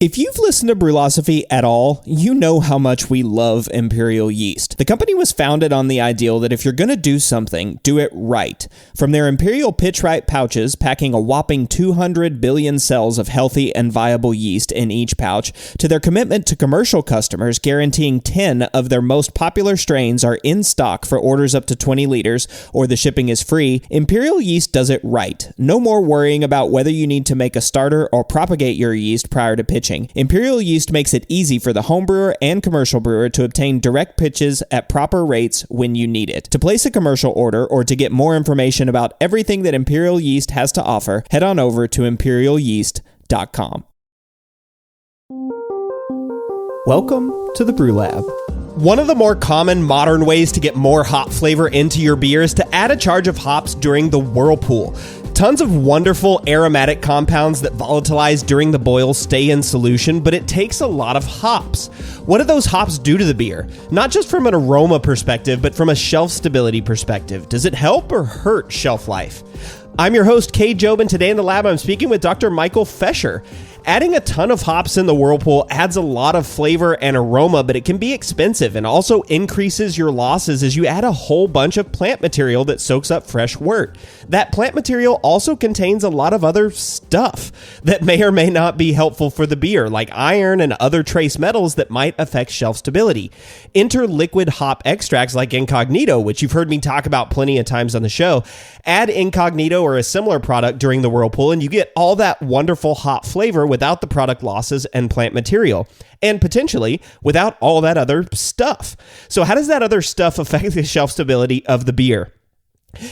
If you've listened to Brewlosophy at all, you know how much we love Imperial Yeast. The company was founded on the ideal that if you're going to do something, do it right. From their Imperial Pitch-Right pouches, packing a whopping 200 billion cells of healthy and viable yeast in each pouch, to their commitment to commercial customers, guaranteeing 10 of their most popular strains are in stock for orders up to 20 liters, or the shipping is free, Imperial Yeast does it right. No more worrying about whether you need to make a starter or propagate your yeast prior to pitching. Imperial Yeast makes it easy for the home brewer and commercial brewer to obtain direct pitches at proper rates when you need it. To place a commercial order or to get more information about everything that Imperial Yeast has to offer, head on over to imperialyeast.com. Welcome to the Brew Lab. One of the more common modern ways to get more hop flavor into your beer is to add a charge of hops during the Whirlpool. Tons of wonderful aromatic compounds that volatilize during the boil stay in solution, but it takes a lot of hops. What do those hops do to the beer? Not just from an aroma perspective, but from a shelf stability perspective. Does it help or hurt shelf life? I'm your host, Cade Job, and today in the lab I'm speaking with Dr. Michael Féchir. Adding a ton of hops in the Whirlpool adds a lot of flavor and aroma, but it can be expensive and also increases your losses as you add a whole bunch of plant material that soaks up fresh wort. That plant material also contains a lot of other stuff that may or may not be helpful for the beer, like iron and other trace metals that might affect shelf stability. Enter liquid hop extracts like Incognito, which you've heard me talk about plenty of times on the show. Add Incognito or a similar product during the Whirlpool, and you get all that wonderful hop flavor without the product losses and plant material, and potentially without all that other stuff. So how does that other stuff affect the shelf stability of the beer?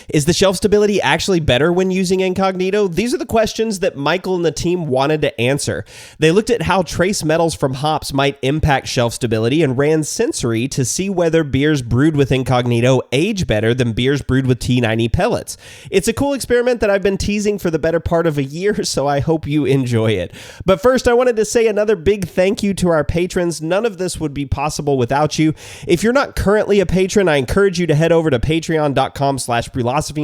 Is the shelf stability actually better when using Incognito? These are the questions that Michael and the team wanted to answer. They looked at how trace metals from hops might impact shelf stability and ran sensory to see whether beers brewed with Incognito age better than beers brewed with T90 pellets. It's a cool experiment that I've been teasing for the better part of a year, so I hope you enjoy it. But first, I wanted to say another big thank you to our patrons. None of this would be possible without you. If you're not currently a patron, I encourage you to head over to patreon.com/Brewlosophy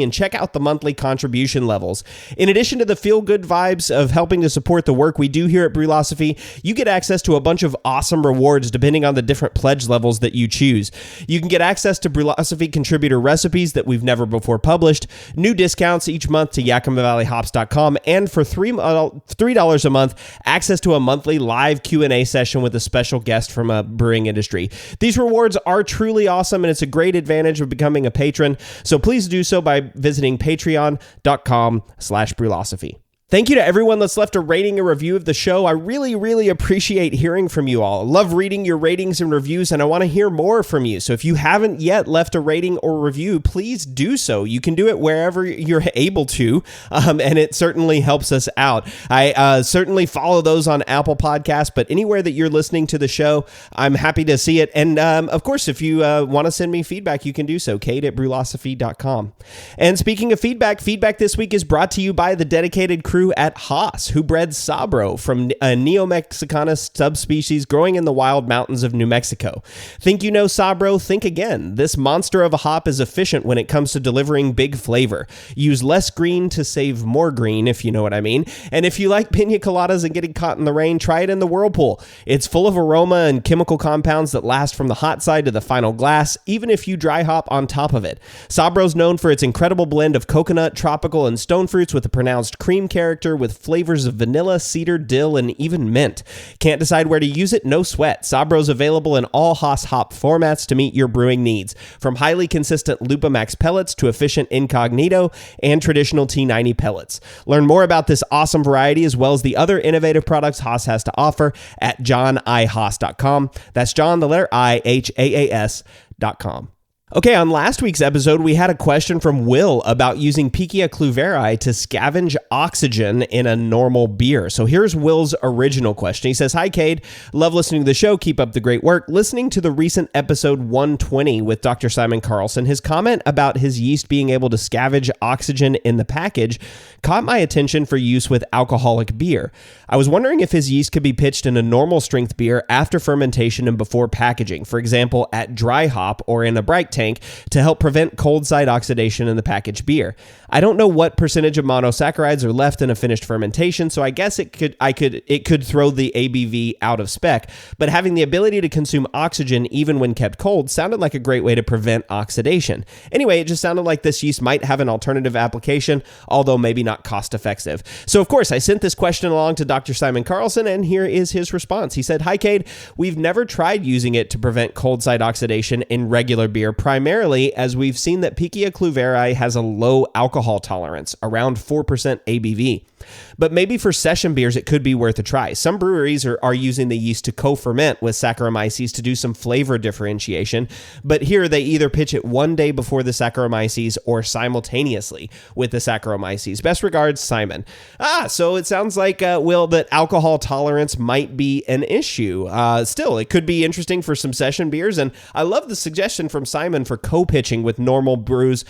and check out the monthly contribution levels. In addition to the feel-good vibes of helping to support the work we do here at Brewlosophy, you get access to a bunch of awesome rewards depending on the different pledge levels that you choose. You can get access to Brewlosophy contributor recipes that we've never before published, new discounts each month to YakimaValleyHops.com, and for $3 a month, access to a monthly live Q&A session with a special guest from a brewing industry. These rewards are truly awesome, and it's a great advantage of becoming a patron, so please do so by visiting patreon.com/Brewlosophy. Thank you to everyone that's left a rating and review of the show. I really appreciate hearing from you all. I love reading your ratings and reviews, and I want to hear more from you. So if you haven't yet left a rating or review, please do so. You can do it wherever you're able to, and it certainly helps us out. I certainly follow those on Apple Podcasts, but anywhere that you're listening to the show, I'm happy to see it. And of course, if you want to send me feedback, you can do so, Cade@Brewlosophy.com. And speaking of feedback this week is brought to you by the dedicated crew at Haas, who bred Sabro from a Neo-Mexicanus subspecies growing in the wild mountains of New Mexico. Think you know Sabro? Think again. This monster of a hop is efficient when it comes to delivering big flavor. Use less green to save more green, if you know what I mean. And if you like pina coladas and getting caught in the rain, try it in the Whirlpool. It's full of aroma and chemical compounds that last from the hot side to the final glass, even if you dry hop on top of it. Sabro's known for its incredible blend of coconut, tropical, and stone fruits with a pronounced cream character with flavors of vanilla, cedar, dill, and even mint. Can't decide where to use it? No sweat. Sabro's available in all Haas hop formats to meet your brewing needs, from highly consistent Lupamax pellets to efficient Incognito and traditional T90 pellets. Learn more about this awesome variety as well as the other innovative products Haas has to offer at johnihaas.com. That's John, the letter I, Haas.com. Okay, on last week's episode, we had a question from Will about using Pichia cluveri to scavenge oxygen in a normal beer. So here's Will's original question. He says, "Hi, Cade. Love listening to the show. Keep up the great work. Listening to the recent episode 120 with Dr. Simon Carlson, his comment about his yeast being able to scavenge oxygen in the package caught my attention for use with alcoholic beer. I was wondering if his yeast could be pitched in a normal strength beer after fermentation and before packaging, for example, at dry hop or in a bright tank to help prevent cold side oxidation in the packaged beer. I don't know what percentage of monosaccharides are left in a finished fermentation, so I guess it could throw the ABV out of spec, but having the ability to consume oxygen even when kept cold sounded like a great way to prevent oxidation. Anyway, it just sounded like this yeast might have an alternative application, although maybe not cost effective. So of course, I sent this question along to Dr. Simon Carlson, and here is his response. He said, "Hi Cade, we've never tried using it to prevent cold side oxidation in regular beer, primarily as we've seen that Pichia cluveri has a low alcohol tolerance, around 4% ABV. But maybe for session beers, it could be worth a try. Some breweries are using the yeast to co-ferment with Saccharomyces to do some flavor differentiation, but here they either pitch it one day before the Saccharomyces or simultaneously with the Saccharomyces. Best regards, Simon." So it sounds like, Will, that alcohol tolerance might be an issue. Still, it could be interesting for some session beers, and I love the suggestion from Simon for co-pitching with normal brewer's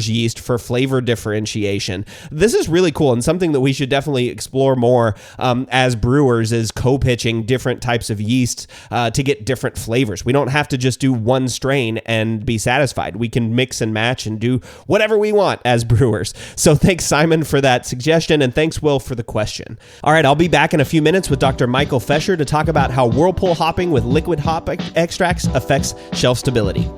yeast for flavor differentiation. This is really cool and something that we should definitely explore more as brewers, is co-pitching different types of yeasts to get different flavors. We don't have to just do one strain and be satisfied. We can mix and match and do whatever we want as brewers. So thanks, Simon, for that suggestion, and thanks, Will, for the question. All right, I'll be back in a few minutes with Dr. Michael Féchir to talk about how Whirlpool hopping with liquid hop extracts affects shelf stability.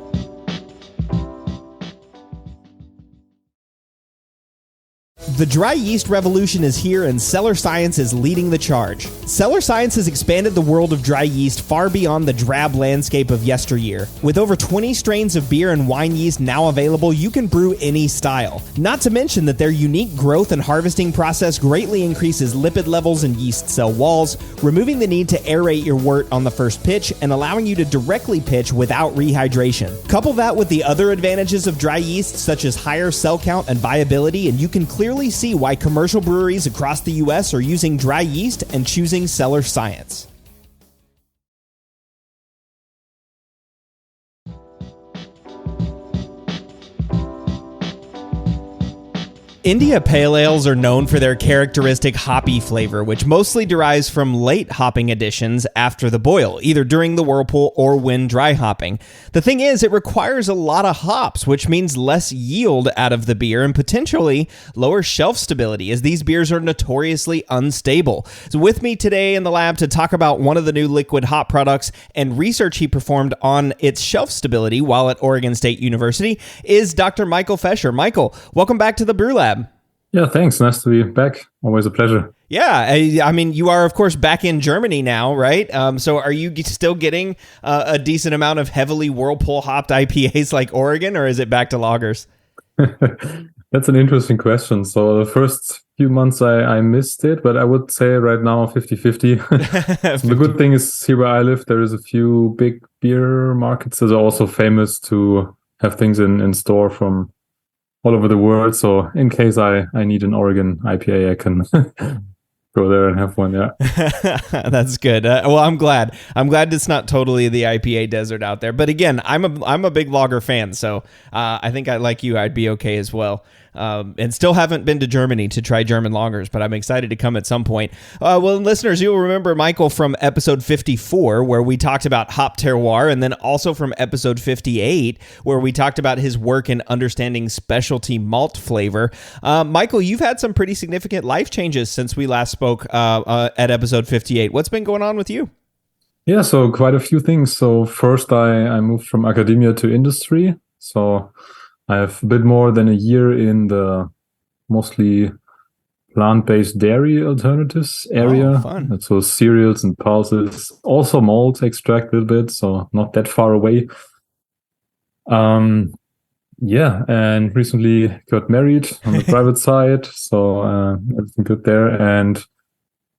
The dry yeast revolution is here, and Cellar Science is leading the charge. Cellar Science has expanded the world of dry yeast far beyond the drab landscape of yesteryear. With over 20 strains of beer and wine yeast now available, you can brew any style. Not to mention that their unique growth and harvesting process greatly increases lipid levels in yeast cell walls, removing the need to aerate your wort on the first pitch and allowing you to directly pitch without rehydration. Couple that with the other advantages of dry yeast, such as higher cell count and viability, and you can clearly see why commercial breweries across the U.S. are using dry yeast and choosing Cellar Science. India Pale Ales are known for their characteristic hoppy flavor, which mostly derives from late hopping additions after the boil, either during the whirlpool or when dry hopping. The thing is, it requires a lot of hops, which means less yield out of the beer and potentially lower shelf stability, as these beers are notoriously unstable. So with me today in the lab to talk about one of the new liquid hop products and research he performed on its shelf stability while at Oregon State University is Dr. Michael Féchir. Michael, welcome back to the Brew Lab. Yeah, thanks. Nice to be back. Always a pleasure. Yeah, I mean, you are, of course, back in Germany now, right? So are you still getting a decent amount of heavily Whirlpool hopped IPAs like Oregon, or is it back to lagers? That's an interesting question. So the first few months I missed it, but I would say right now 50-50. The good thing is here where I live, there is a few big beer markets that are also famous to have things in store from all over the world. So in case I need an Oregon IPA, I can go there and have one. Yeah. That's good. Well, I'm glad it's not totally the IPA desert out there. But again, I'm a big lager fan. So I think like you, I'd be okay as well. And still haven't been to Germany to try German lagers, but I'm excited to come at some point. Well, listeners, you'll remember Michael from episode 54, where we talked about hop terroir, and then also from episode 58, where we talked about his work in understanding specialty malt flavor. Michael, you've had some pretty significant life changes since we last spoke at episode 58. What's been going on with you? Yeah, so quite a few things. So first, I moved from academia to industry. So I have a bit more than a year in the mostly plant-based dairy alternatives area. Oh, fun. So cereals and pulses, also malt extract a little bit, so not that far away. Yeah, and recently got married on the private side, so everything good there. And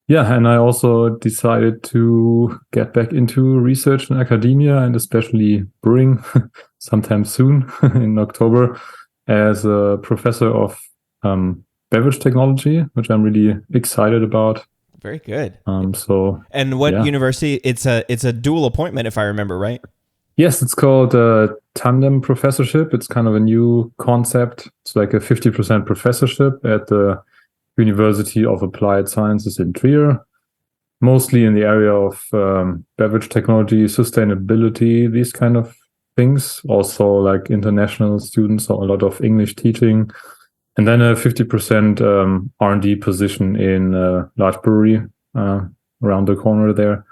yeah, and I also decided to get back into research in academia and especially brewing sometime soon in October as a professor of beverage technology, which I'm really excited about. Very good. And what university? It's a dual appointment, if I remember right. Yes, it's called tandem professorship. It's kind of a new concept. It's like a 50% professorship at the University of Applied Sciences in Trier, mostly in the area of beverage technology, sustainability, these kind of things. Also like international students, so a lot of English teaching. And then a 50% R&D position in a large brewery around the corner there.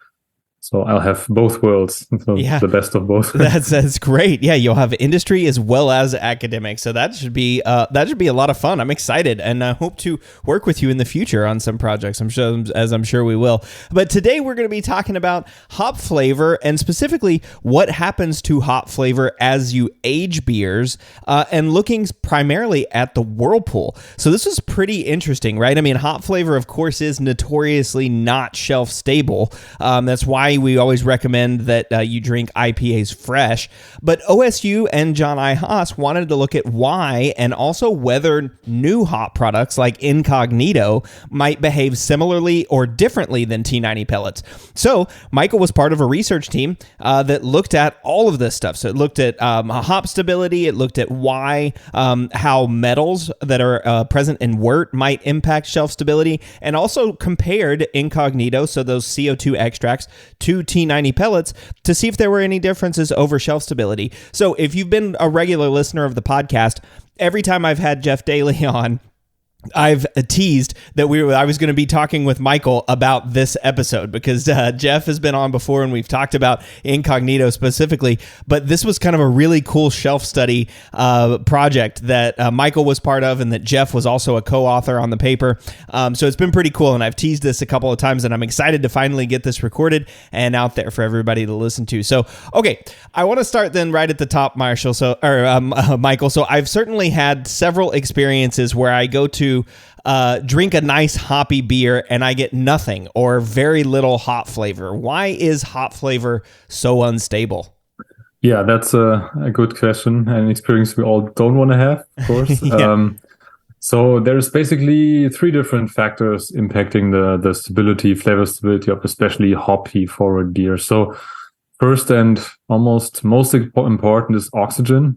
So I'll have both worlds, so the best of both. That's great. Yeah, you'll have industry as well as academic. So that should be a lot of fun. I'm excited, and I hope to work with you in the future on some projects. I'm sure we will. But today we're going to be talking about hop flavor, and specifically what happens to hop flavor as you age beers, and looking primarily at the Whirlpool. So this is pretty interesting, right? I mean, hop flavor, of course, is notoriously not shelf stable. That's why we always recommend that you drink IPAs fresh. But OSU and John I. Haas wanted to look at why and also whether new hop products like Incognito might behave similarly or differently than T90 pellets. So Michael was part of a research team that looked at all of this stuff. So it looked at hop stability. It looked at why, how metals that are present in wort might impact shelf stability, and also compared Incognito, so those CO2 extracts, to T90 pellets to see if there were any differences over shelf stability. So if you've been a regular listener of the podcast, every time I've had Jeff Daly on, I've teased that I was going to be talking with Michael about this episode because Jeff has been on before and we've talked about Incognito specifically, but this was kind of a really cool shelf study project that Michael was part of and that Jeff was also a co-author on the paper. So it's been pretty cool, and I've teased this a couple of times, and I'm excited to finally get this recorded and out there for everybody to listen to. So, okay, I want to start then right at the top, Michael. So I've certainly had several experiences where I go to drink a nice hoppy beer and I get nothing or very little hop flavor. Why is hop flavor so unstable? Yeah, that's a good question, and an experience we all don't want to have, of course. Yeah. So there's basically three different factors impacting the stability, flavor stability of especially hoppy forward beer. So first and almost most important is oxygen.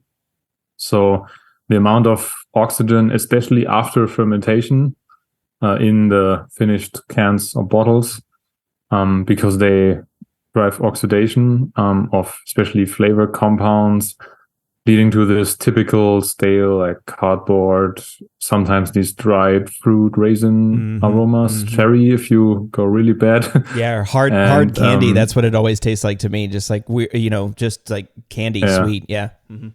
So the amount of oxygen, especially after fermentation, in the finished cans or bottles, because they drive oxidation of especially flavor compounds, leading to this typical stale, like cardboard, sometimes these dried fruit, raisin aromas, cherry, if you go really bad. Yeah, hard candy. That's what it always tastes like to me. Just like just like candy, sweet. Yeah. Mm-hmm.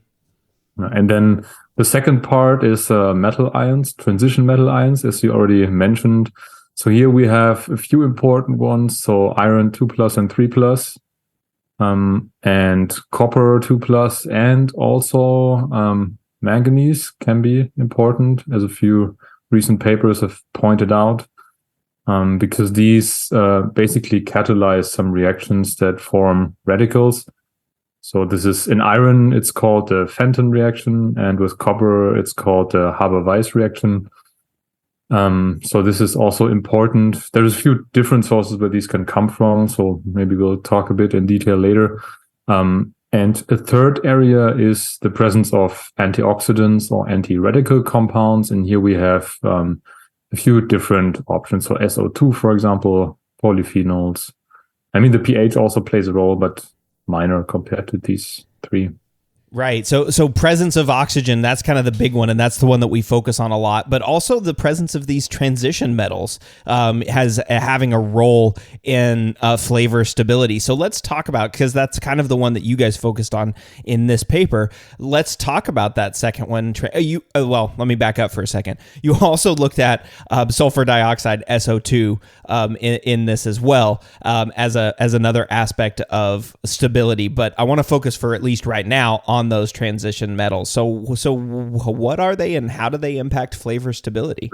And then the second part is metal ions, transition metal ions, as you already mentioned. So here we have a few important ones. So iron 2+ and 3+, and copper 2+, and also manganese can be important, as a few recent papers have pointed out, because these basically catalyze some reactions that form radicals. So this is in iron, it's called the Fenton reaction, and with copper, it's called the Haber-Weiss reaction. So this is also important. There's a few different sources where these can come from, so maybe we'll talk a bit in detail later. And a third area is the presence of antioxidants or anti-radical compounds, and here we have a few different options. So SO2, for example, polyphenols. I mean, the pH also plays a role, but minor compared to these three. Right. So presence of oxygen, that's kind of the big one, and that's the one that we focus on a lot. But also the presence of these transition metals having a role in flavor stability. So let's talk about, because that's kind of the one that you guys focused on in this paper. Let's talk about that second one. Well, let me back up for a second. You also looked at sulfur dioxide, SO2, in this as well, as another aspect of stability. But I want to focus for at least right now on those transition metals. So what are they and how do they impact flavor stability?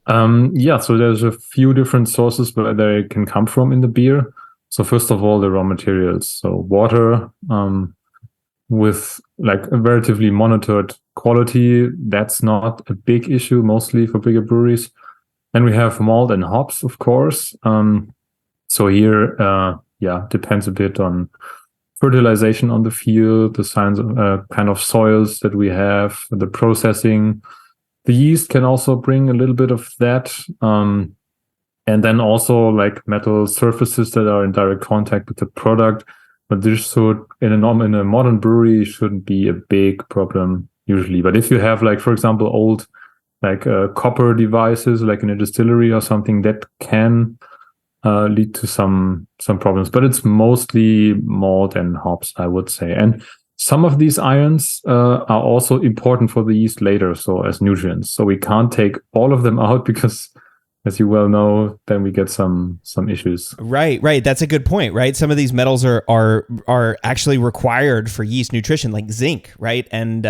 So there's a few different sources where they can come from in the beer. So first of all, the raw materials. So water, with like a relatively monitored quality, that's not a big issue, mostly for bigger breweries. Then we have malt and hops, of course. So here, depends a bit on fertilization on the field, the kinds of kind of soils that we have, the processing. the yeast can also bring a little bit of that. And then also like metal surfaces that are in direct contact with the product. But this should, in a modern brewery, shouldn't be a big problem usually. But if you have like, for example, old like copper devices, like in a distillery or something, that can lead to some problems. But it's mostly malt and hops, I would say. And some of these ions are also important for the yeast later, so as nutrients. So we can't take all of them out because, as you well know, then we get some issues. Right. That's a good point, right? Some of these metals are actually required for yeast nutrition, like zinc, right? And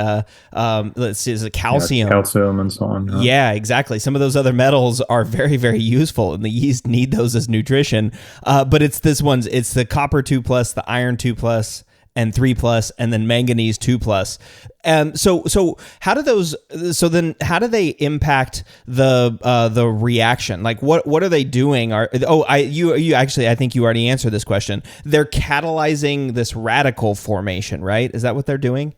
let's see, is it calcium? Yeah, calcium and so on. Yeah, exactly. Some of those other metals are very, very useful, and the yeast need those as nutrition. But it's it's the copper 2+, the iron 2+, and 3+, and then manganese 2+. So how do those? So then, how do they impact the reaction? Like, what are they doing? You actually, I think you already answered this question. They're catalyzing this radical formation, right? Is that what they're doing?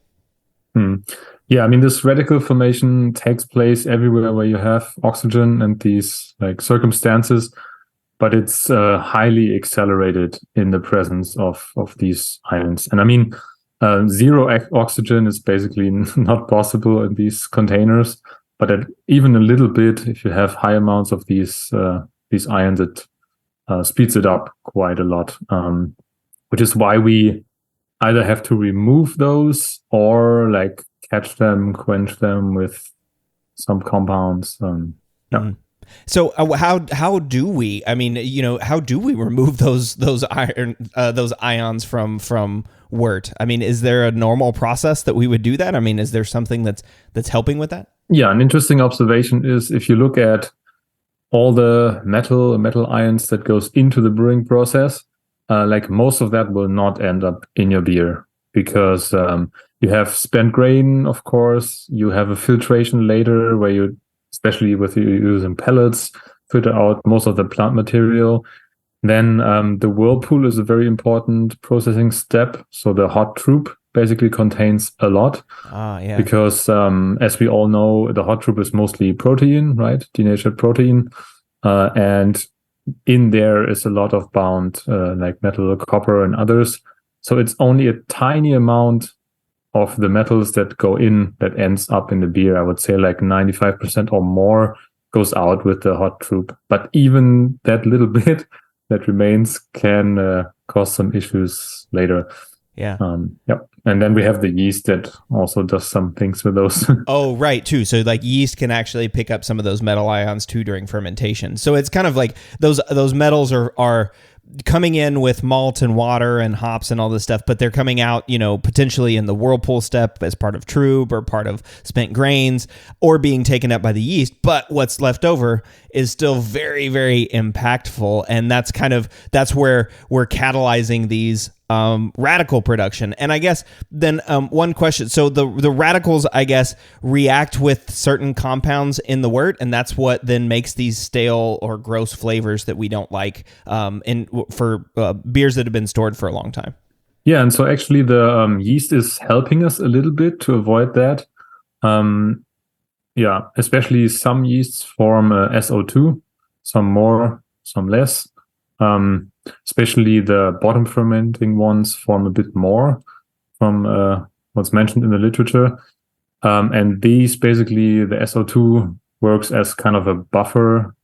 Yeah, I mean, this radical formation takes place everywhere where you have oxygen and these like circumstances, but it's highly accelerated in the presence of these ions. And I mean, zero oxygen is basically not possible in these containers, but even a little bit, if you have high amounts of these ions, it speeds it up quite a lot, which is why we either have to remove those or like catch them, quench them with some compounds. So how do we? I mean, how do we remove those ions from wort? I mean, is there a normal process that we would do that? I mean, is there something that's helping with that? Yeah, an interesting observation is if you look at all the metal ions that goes into the brewing process, like most of that will not end up in your beer because you have spent grain, of course. You have a filtration later where you, especially with you using pellets, filter out most of the plant material. Then the whirlpool is a very important processing step. So the hot troop basically contains a lot. Because as we all know, the hot troop is mostly protein, right? Denatured protein. And in there is a lot of bound like metal, copper, and others. So it's only a tiny amount of the metals that go in that ends up in the beer. I would say like 95% or more goes out with the hot troop. But even that little bit that remains can cause some issues later. Yeah. Yep. And then we have the yeast that also does some things with those. Oh, right, too. So like yeast can actually pick up some of those metal ions too during fermentation. So it's kind of like those metals are coming in with malt and water and hops and all this stuff, but they're coming out, potentially in the whirlpool step as part of trub or part of spent grains or being taken up by the yeast. But what's left over is still very, very impactful. And that's where we're catalyzing these radical production. And I guess then one question. So the radicals, I guess, react with certain compounds in the wort, and that's what then makes these stale or gross flavors that we don't like for beers that have been stored for a long time. Yeah, and so actually the yeast is helping us a little bit to avoid that. Yeah, especially some yeasts form SO2, some more, some less. Especially the bottom fermenting ones form a bit more from what's mentioned in the literature. And these basically, the SO2 works as kind of a buffer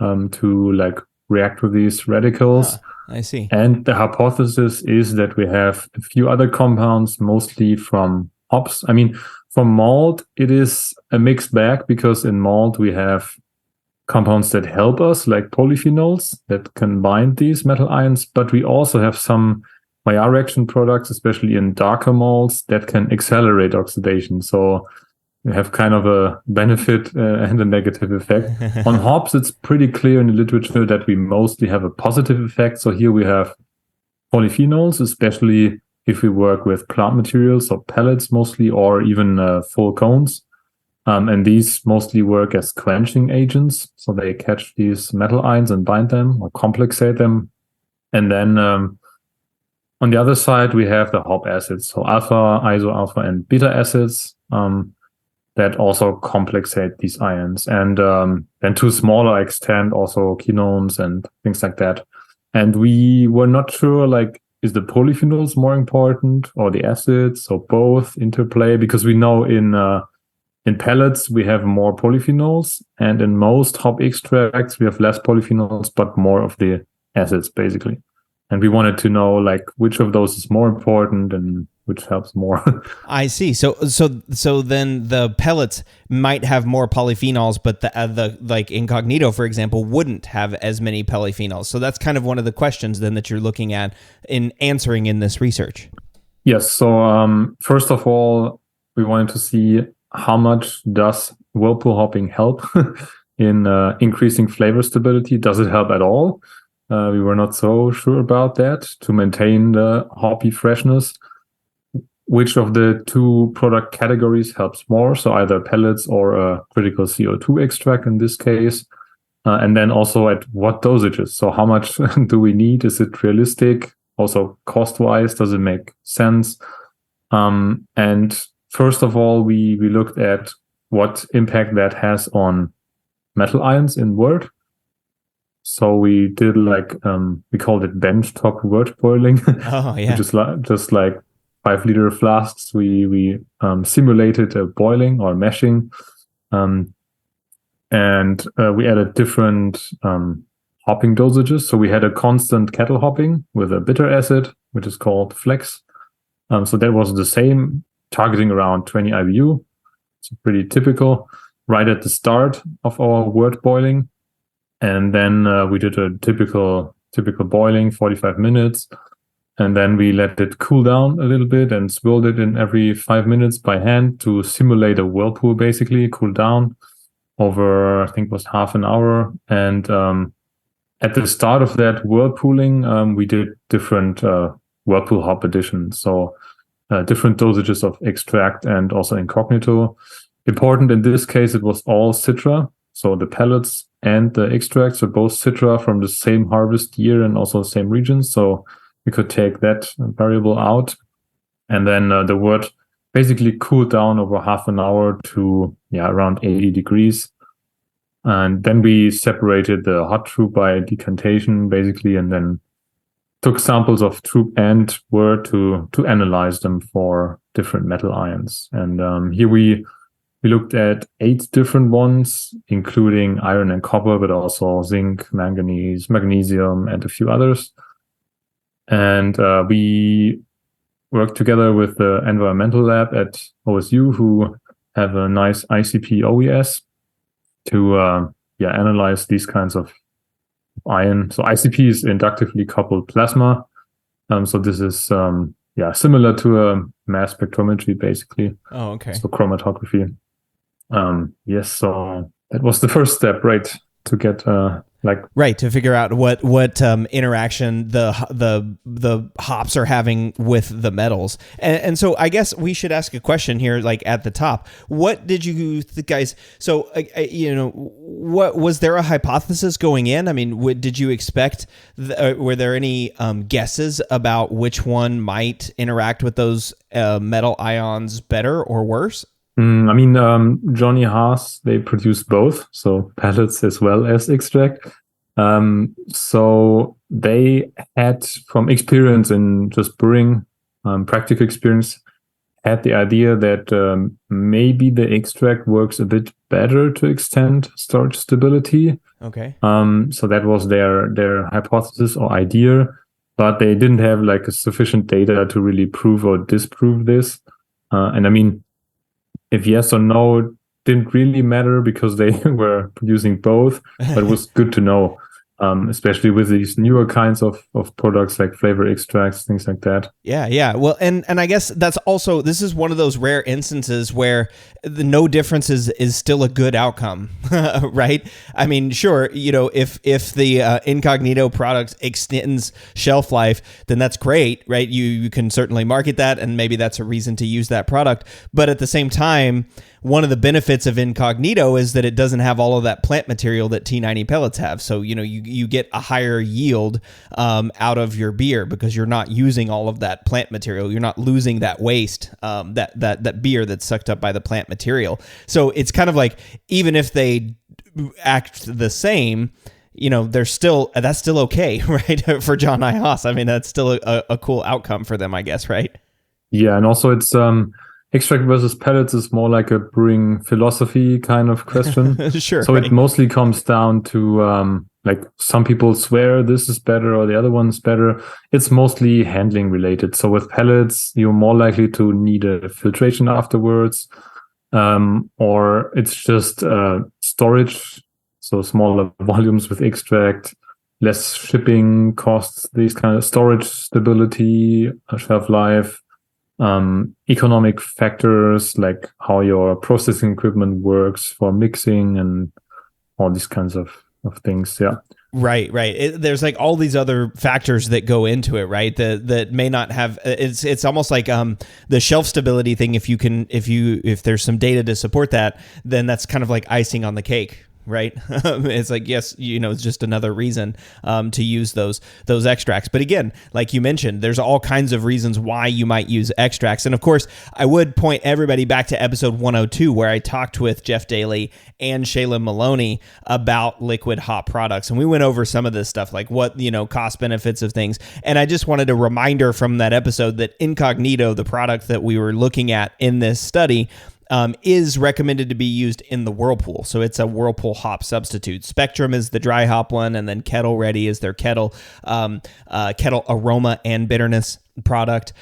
to like react with these radicals. I see. And the hypothesis is that we have a few other compounds, mostly from hops. I mean, from malt, it is a mixed bag because in malt we have compounds that help us, like polyphenols that can bind these metal ions, but we also have some Maillard reaction products, especially in darker malts, that can accelerate oxidation. So we have kind of a benefit and a negative effect. On hops, it's pretty clear in the literature that we mostly have a positive effect. So here we have polyphenols, especially if we work with plant materials or pellets mostly, or even full cones. And these mostly work as quenching agents. So they catch these metal ions and bind them or complexate them. And then on the other side, we have the hop acids. So alpha, isoalpha, and beta acids that also complexate these ions. And then to a smaller extent, also quinones and things like that. And we were not sure, like, is the polyphenols more important or the acids or both interplay? Because we know in pellets, we have more polyphenols, and in most hop extracts, we have less polyphenols, but more of the acids, basically. And we wanted to know, like, which of those is more important and which helps more. I see. So then the pellets might have more polyphenols, but the like Incognito, for example, wouldn't have as many polyphenols. So that's kind of one of the questions then that you're looking at in answering in this research. Yes. So first of all, we wanted to see how much does Whirlpool hopping help in increasing flavor stability? Does it help at all? We were not so sure about that to maintain the hoppy freshness. Which of the two product categories helps more? So either pellets or a critical CO2 extract in this case. And then also at what dosages? So how much do we need? Is it realistic? Also cost-wise, does it make sense? And first of all, we looked at what impact that has on metal ions in wort. So we did like, we called it benchtop wort boiling. Oh, yeah. Which is just like 5-liter flasks. We simulated a boiling or meshing. And we added different hopping dosages. So we had a constant kettle hopping with a bitter acid, which is called flex. So that was the same, targeting around 20 IBU. It's pretty typical right at the start of our wort boiling. And then we did a typical boiling, 45 minutes. And then we let it cool down a little bit and swirled it in every 5 minutes by hand to simulate a whirlpool, basically, cool down over, I think it was half an hour. And at the start of that whirlpooling, we did different whirlpool hop additions. So different dosages of extract and also incognito. Important in this case, it was all Citra. So the pellets and the extracts are both Citra from the same harvest year and also the same region. So we could take that variable out. And then the wort basically cooled down over half an hour to around 80 degrees. And then we separated the hot troop by decantation, basically, and then took samples of troop and wort to analyze them for different metal ions. And here we looked at 8 different ones, including iron and copper, but also zinc, manganese, magnesium, and a few others. And we worked together with the environmental lab at OSU, who have a nice ICP OES to analyze these kinds of ion. So ICP is inductively coupled plasma. So this is similar to a mass spectrometry, basically. Oh, okay. So chromatography. Yes, so that was the first step, right? To get to figure out what interaction the hops are having with the metals, and so I guess we should ask a question here, like at the top. What did you guys? So what was there a hypothesis going in? I mean, did you expect? Were there any guesses about which one might interact with those metal ions better or worse? Johnny Haas, they produce both, so pellets as well as extract. So they had, from experience in just brewing, practical experience, had the idea that maybe the extract works a bit better to extend storage stability. Okay. So that was their hypothesis or idea, but they didn't have like a sufficient data to really prove or disprove this. If yes or no didn't really matter because they were producing both, but it was good to know, especially with these newer kinds of products like flavor extracts, things like that. Yeah. Well, and I guess that's also, this is one of those rare instances where the no difference is still a good outcome, right? I mean, sure, if the Incognito product extends shelf life, then that's great, right? You can certainly market that, and maybe that's a reason to use that product. But at the same time, one of the benefits of Incognito is that it doesn't have all of that plant material that T90 pellets have. So, you you get a higher yield out of your beer because you're not using all of that plant material. You're not losing that waste, that beer that's sucked up by the plant material. So it's kind of like, even if they act the same, that's still okay, right? For John I. Haas. I mean, that's still a cool outcome for them, I guess, right? Yeah, and also it's extract versus pellets is more like a brewing philosophy kind of question. Sure. So it mostly comes down to like some people swear this is better or the other one's better. It's mostly handling related. So with pellets, you're more likely to need a filtration afterwards, or it's just storage. So smaller volumes with extract, less shipping costs, these kind of storage stability, shelf life, economic factors like how your processing equipment works for mixing and all these kinds of things. Yeah. Right. There's like all these other factors that go into it, right? That may not have. It's almost like the shelf stability thing. If there's some data to support that, then that's kind of like icing on the cake. Right. It's like, yes, it's just another reason to use those extracts. But again, like you mentioned, there's all kinds of reasons why you might use extracts. And of course, I would point everybody back to episode 102, where I talked with Jeff Daly and Shayla Maloney about liquid hop products. And we went over some of this stuff, like what, cost benefits of things. And I just wanted a reminder from that episode that Incognito, the product that we were looking at in this study, is recommended to be used in the Whirlpool. So it's a Whirlpool hop substitute. Spectrum is the dry hop one, and then Kettle Ready is their kettle aroma and bitterness product.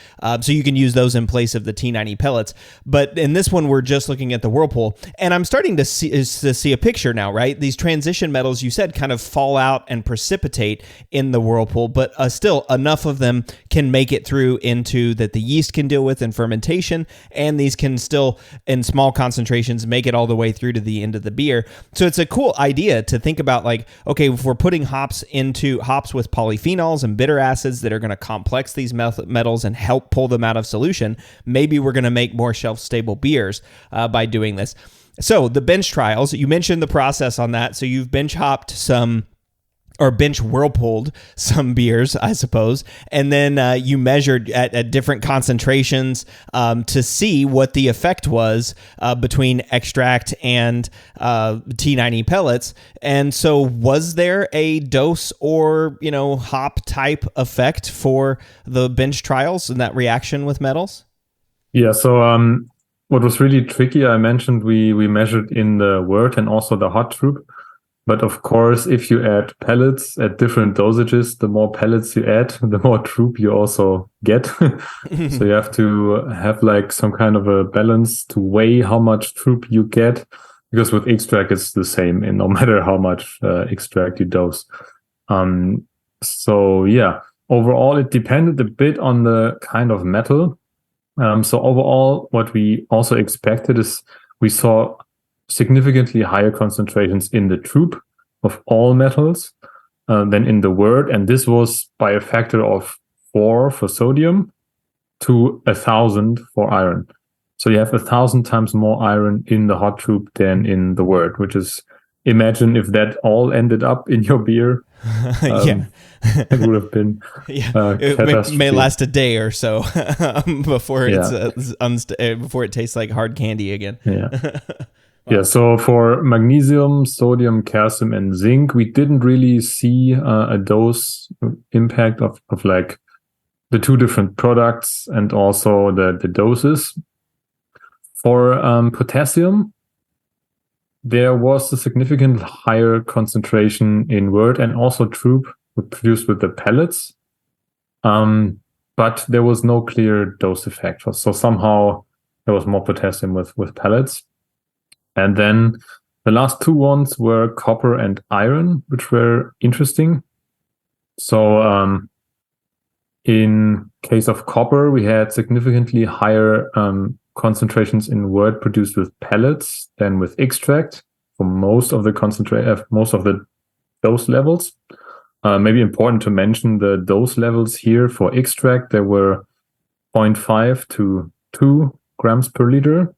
So you can use those in place of the T90 pellets. But in this one, we're just looking at the Whirlpool. And I'm starting to see a picture now, right? These transition metals, you said, kind of fall out and precipitate in the Whirlpool, but still enough of them can make it through into that the yeast can deal with in fermentation. And these can still, in small concentrations, make it all the way through to the end of the beer. So it's a cool idea to think about, like, okay, if we're putting hops with polyphenols and bitter acids that are going to complex these metals and help pull them out of solution, maybe we're going to make more shelf-stable beers by doing this. So the bench trials, you mentioned the process on that. So you've bench hopped some, or bench whirlpooled some beers, I suppose, and then you measured at different concentrations to see what the effect was between extract and T90 pellets. And so was there a dose or, hop type effect for the bench trials and that reaction with metals? Yeah, so what was really tricky, I mentioned we measured in the wort and also the hot troop. But of course, if you add pellets at different dosages, the more pellets you add, the more troop you also get. So you have to have like some kind of a balance to weigh how much troop you get, because with extract, it's the same, and no matter how much extract you dose. So yeah, overall, it depended a bit on the kind of metal. So overall, what we also expected is we saw significantly higher concentrations in the troop of all metals than in the wort, and this was by a factor of 4 for sodium to 1,000 for iron. So you have 1,000 times more iron in the hot troop than in the wort, which is, imagine if that all ended up in your beer. It would have been it may last a day or so before before it tastes like hard candy again. Yeah. Yeah, so for magnesium, sodium, calcium, and zinc, we didn't really see a dose impact of like the two different products and also the doses. For potassium, there was a significant higher concentration in wort and also troop produced with the pellets, but there was no clear dose effect. So somehow there was more potassium with pellets. And then the last two ones were copper and iron, which were interesting. So in case of copper, we had significantly higher concentrations in wort produced with pellets than with extract for most of the dose levels. Maybe important to mention the dose levels here for extract. There were 0.5 to 2 grams per liter.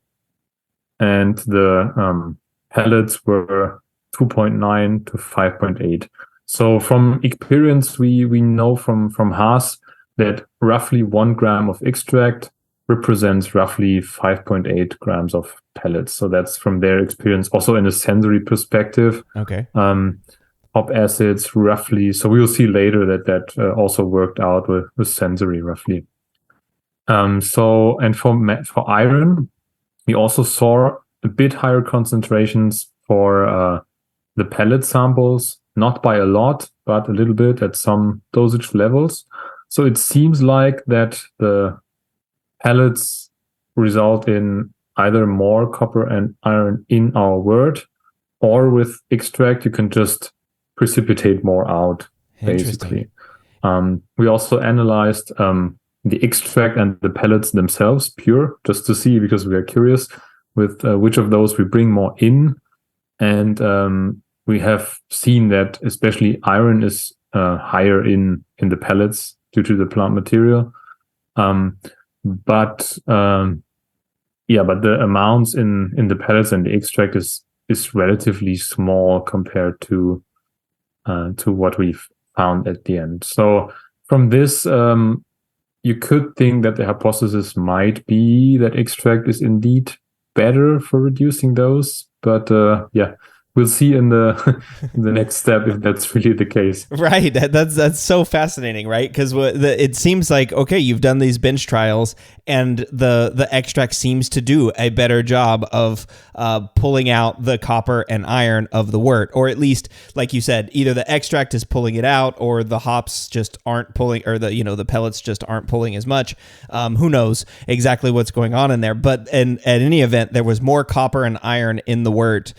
And the pellets were 2.9 to 5.8. So from experience, we know from Haas that roughly 1 gram of extract represents roughly 5.8 grams of pellets. So that's from their experience. Also in a sensory perspective. Okay. Hop acids roughly. So we will see later that also worked out with sensory roughly. So and for iron, we also saw a bit higher concentrations for the pellet samples, not by a lot, but a little bit at some dosage levels. So it seems like that the pellets result in either more copper and iron in our wort, or with extract, you can just precipitate more out, basically. We also analyzed the extract and the pellets themselves, pure, just to see, because we are curious with which of those we bring more in. And we have seen that especially iron is higher in the pellets due to the plant material. But the amounts in the pellets and the extract is relatively small compared to what we've found at the end. So from this, you could think that the hypothesis might be that extract is indeed better for reducing those, but we'll see in the the next step if that's really the case. Right. That's so fascinating, right? Because it seems like, okay, you've done these bench trials, and the extract seems to do a better job of pulling out the copper and iron of the wort, or at least, like you said, either the extract is pulling it out, or the hops just aren't pulling, or the pellets just aren't pulling as much. Who knows exactly what's going on in there? But at any event, there was more copper and iron in the wort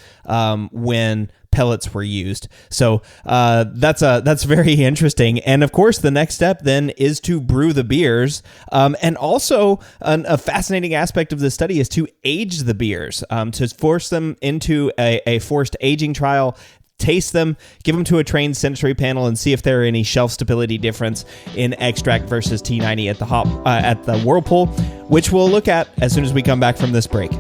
when pellets were used. So that's very interesting. And of course, the next step then is to brew the beers. And also a fascinating aspect of the study is to age the beers, to force them into a forced aging trial, taste them, give them to a trained sensory panel, and see if there are any shelf stability difference in extract versus T90 at the Whirlpool, which we'll look at as soon as we come back from this break.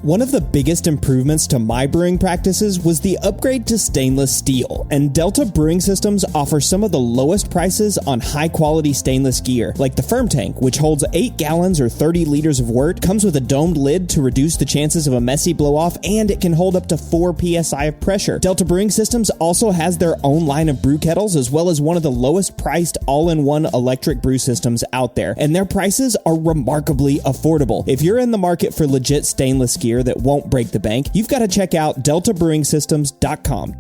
One of the biggest improvements to my brewing practices was the upgrade to stainless steel, and Delta Brewing Systems offers some of the lowest prices on high-quality stainless gear, like the Firm Tank, which holds 8 gallons or 30 liters of wort, comes with a domed lid to reduce the chances of a messy blow-off, and it can hold up to 4 psi of pressure. Delta Brewing Systems also has their own line of brew kettles, as well as one of the lowest-priced all-in-one electric brew systems out there, and their prices are remarkably affordable. If you're in the market for legit stainless gear that won't break the bank, you've got to check out deltabrewingsystems.com.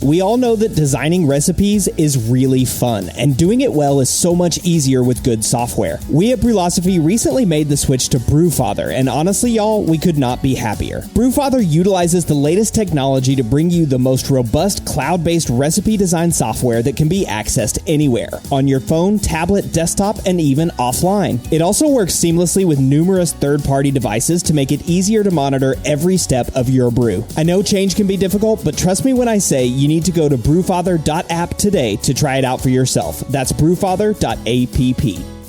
We all know that designing recipes is really fun, and doing it well is so much easier with good software. We at Brewlosophy recently made the switch to Brewfather, and honestly, y'all, we could not be happier. Brewfather utilizes the latest technology to bring you the most robust cloud-based recipe design software that can be accessed anywhere, on your phone, tablet, desktop, and even offline. It also works seamlessly with numerous third-party devices to make it easier to monitor every step of your brew. I know change can be difficult, but trust me when I say you need to go to brewfather.app today to try it out for yourself. That's brewfather.app.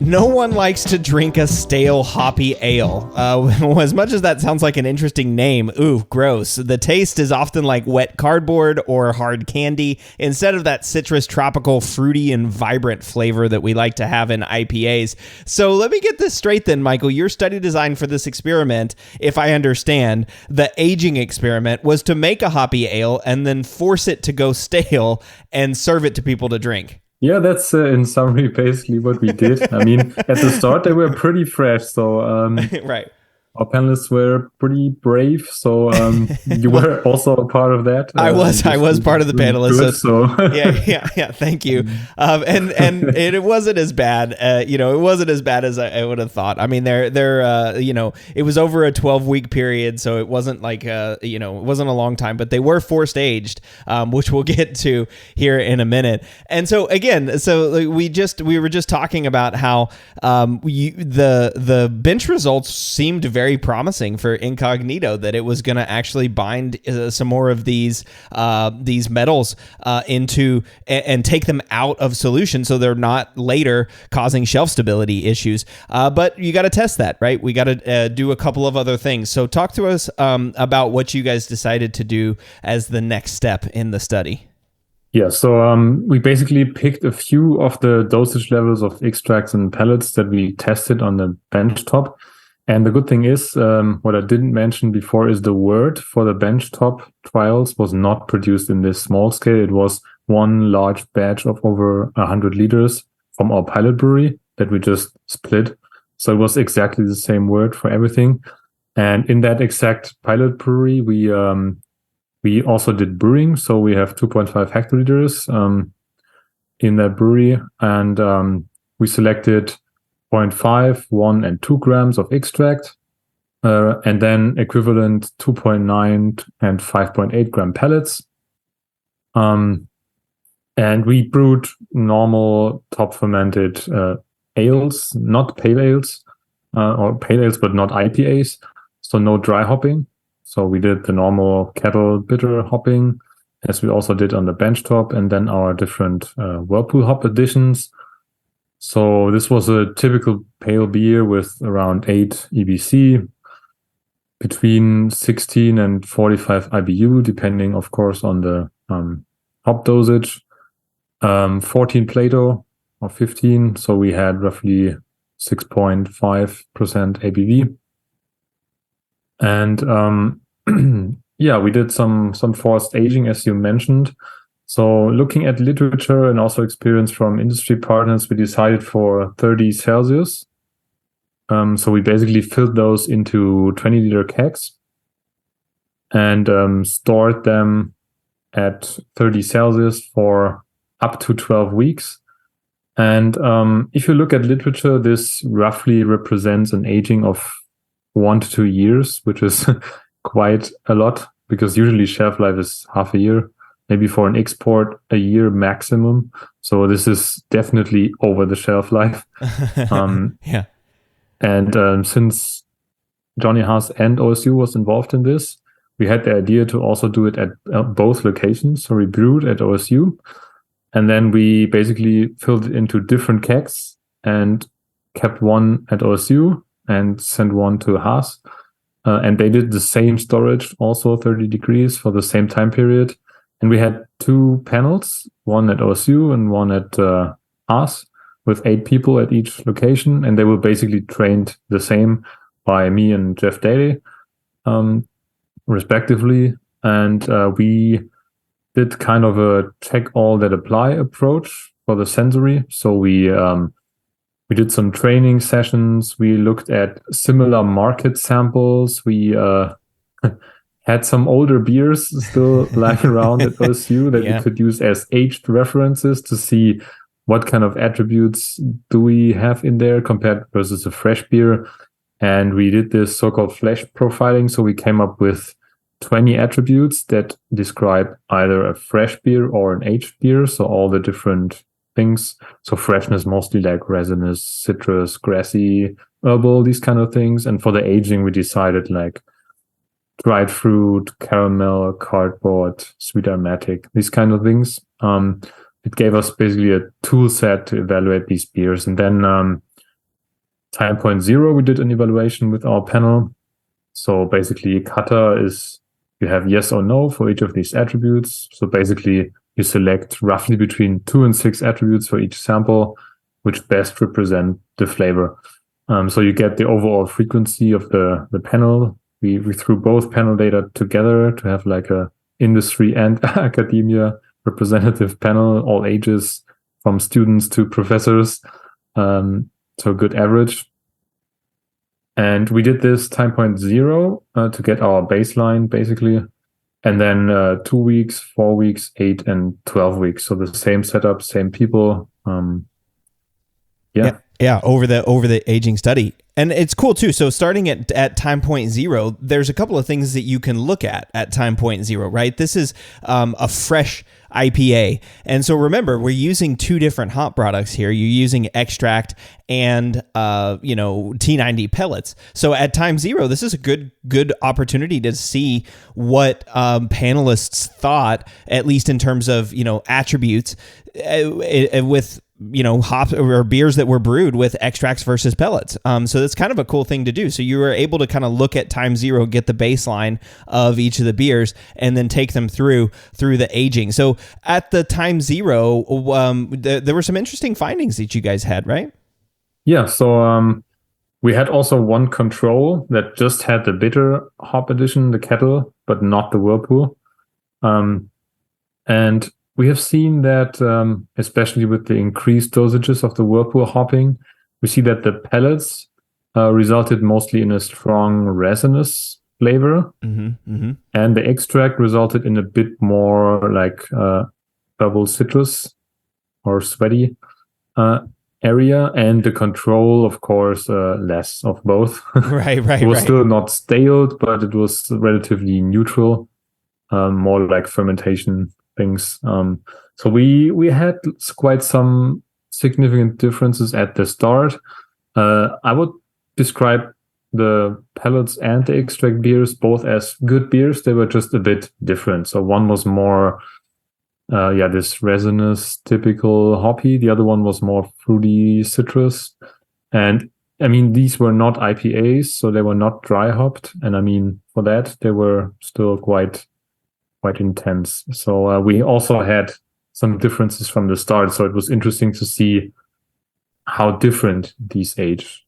No one likes to drink a stale hoppy ale. As much as that sounds like an interesting name, ooh, gross. The taste is often like wet cardboard or hard candy instead of that citrus, tropical, fruity, and vibrant flavor that we like to have in IPAs. So let me get this straight then, Michael. Your study design for this experiment, if I understand, the aging experiment, was to make a hoppy ale and then force it to go stale and serve it to people to drink. Yeah, that's in summary basically what we did. I mean, at the start they were pretty fresh, so right. Our panelists were pretty brave, so you were also a part of that. I was part of the panelists. Good, so yeah. Thank you. And it wasn't as bad. It wasn't as bad as I would have thought. I mean, it was over a 12-week period, so it wasn't like it wasn't a long time. But they were forced aged, which we'll get to here in a minute. And so again, we were just talking about how the bench results seemed very very promising for incognito, that it was going to actually bind some more of these metals into and take them out of solution, so they're not later causing shelf stability issues. But you got to test that, right? We got to do a couple of other things. So talk to us about what you guys decided to do as the next step in the study. Yeah, so we basically picked a few of the dosage levels of extracts and pellets that we tested on the benchtop. And the good thing is, what I didn't mention before is the wort for the benchtop trials was not produced in this small scale. It was one large batch of over 100 liters from our pilot brewery that we just split. So it was exactly the same wort for everything. And in that exact pilot brewery, we also did brewing, so we have 2.5 hectoliters in that brewery, and we selected 0.5, 1, and 2 grams of extract, and then equivalent 2.9 and 5.8 gram pellets. And we brewed normal top fermented ales, not pale ales, or pale ales, but not IPAs, so no dry hopping. So we did the normal kettle bitter hopping, as we also did on the benchtop, and then our different Whirlpool hop additions. So this was a typical pale beer with around 8 EBC, between 16 and 45 IBU, depending, of course, on the hop dosage. 14 Plato or 15, so we had roughly 6.5% ABV. And yeah, we did some forced aging, as you mentioned. So looking at literature and also experience from industry partners, we decided for 30 Celsius. So we basically filled those into 20-liter kegs and stored them at 30 Celsius for up to 12 weeks. And if you look at literature, this roughly represents an aging of 1 to 2 years, which is quite a lot, because usually shelf life is half a year, maybe for an export a year maximum. So this is definitely over the shelf life. Yeah. And since Johnny Haas and OSU was involved in this, we had the idea to also do it at both locations. So we brewed at OSU, and then we basically filled it into different kegs and kept one at OSU and sent one to Haas. And they did the same storage, also 30 degrees for the same time period. And we had 2 panels, one at OSU and one at Haas, with 8 people at each location. And they were basically trained the same by me and Jeff Daly, respectively. And we did kind of a check all that apply approach for the sensory. So we did some training sessions. We looked at similar market samples. We had some older beers still lying around at OSU that we could use as aged references to see what kind of attributes do we have in there compared versus a fresh beer. And we did this so-called flash profiling. So we came up with 20 attributes that describe either a fresh beer or an aged beer. So all the different things. So freshness, mostly like resinous, citrus, grassy, herbal, these kind of things. And for the aging, we decided like dried fruit, caramel, cardboard, sweet aromatic, these kind of things. It gave us basically a tool set to evaluate these beers. And then time point 0, we did an evaluation with our panel. So basically kata is you have yes or no for each of these attributes. So basically you select roughly between 2 and 6 attributes for each sample, which best represent the flavor. So you get the overall frequency of the panel. We threw both panel data together to have like a industry and academia representative panel, all ages, from students to professors. So a good average. And we did this time point 0 to get our baseline, basically. And then 2 weeks, 4 weeks, 8 and 12 weeks. So the same setup, same people. Yeah, over the aging study. And it's cool too. So starting at time point zero, there's a couple of things that you can look at time point zero, right? This is a fresh IPA. And so remember, we're using two different hop products here. You're using extract and T90 pellets. So at time zero, this is a good opportunity to see what panelists thought, at least in terms of attributes with hops or beers that were brewed with extracts versus pellets. So that's kind of a cool thing to do. So you were able to kind of look at time zero, get the baseline of each of the beers, and then take them through the aging. So at the time zero, there were some interesting findings that you guys had, right? Yeah. So we had also one control that just had the bitter hop addition, the kettle, but not the Whirlpool. And we have seen that, especially with the increased dosages of the Whirlpool hopping, we see that the pellets resulted mostly in a strong resinous flavor, and the extract resulted in a bit more like double citrus or sweaty area, and the control, of course, less of both. Right. It was still not staled, but it was relatively neutral, more like fermentation things. So we had quite some significant differences at the start. I would describe the pellets and the extract beers both as good beers. They were just a bit different. So one was more this resinous, typical hoppy. The other one was more fruity citrus. And I mean, these were not IPAs, so they were not dry hopped. And I mean, for that, they were still quite intense. So we also had some differences from the start. So it was interesting to see how different these age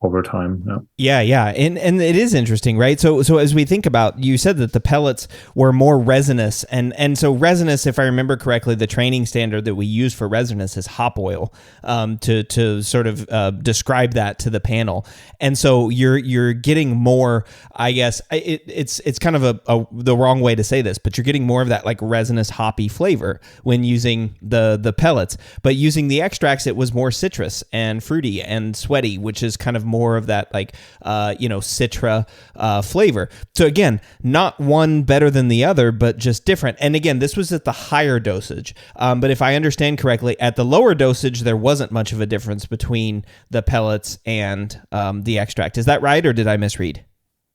over time. Yeah. And it is interesting, right? So as we think about, you said that the pellets were more resinous, and so resinous, if I remember correctly, the training standard that we use for resinous is hop oil, to sort of describe that to the panel. And so you're getting more, I guess it's kind of the wrong way to say this, but you're getting more of that like resinous hoppy flavor when using the pellets. But using the extracts, it was more citrus and fruity and sweaty, which is kind of more of that like citra flavor. So again, not one better than the other, but just different. And again, this was at the higher dosage, but if I understand correctly, at the lower dosage there wasn't much of a difference between the pellets and the extract. Is that right, or did I misread?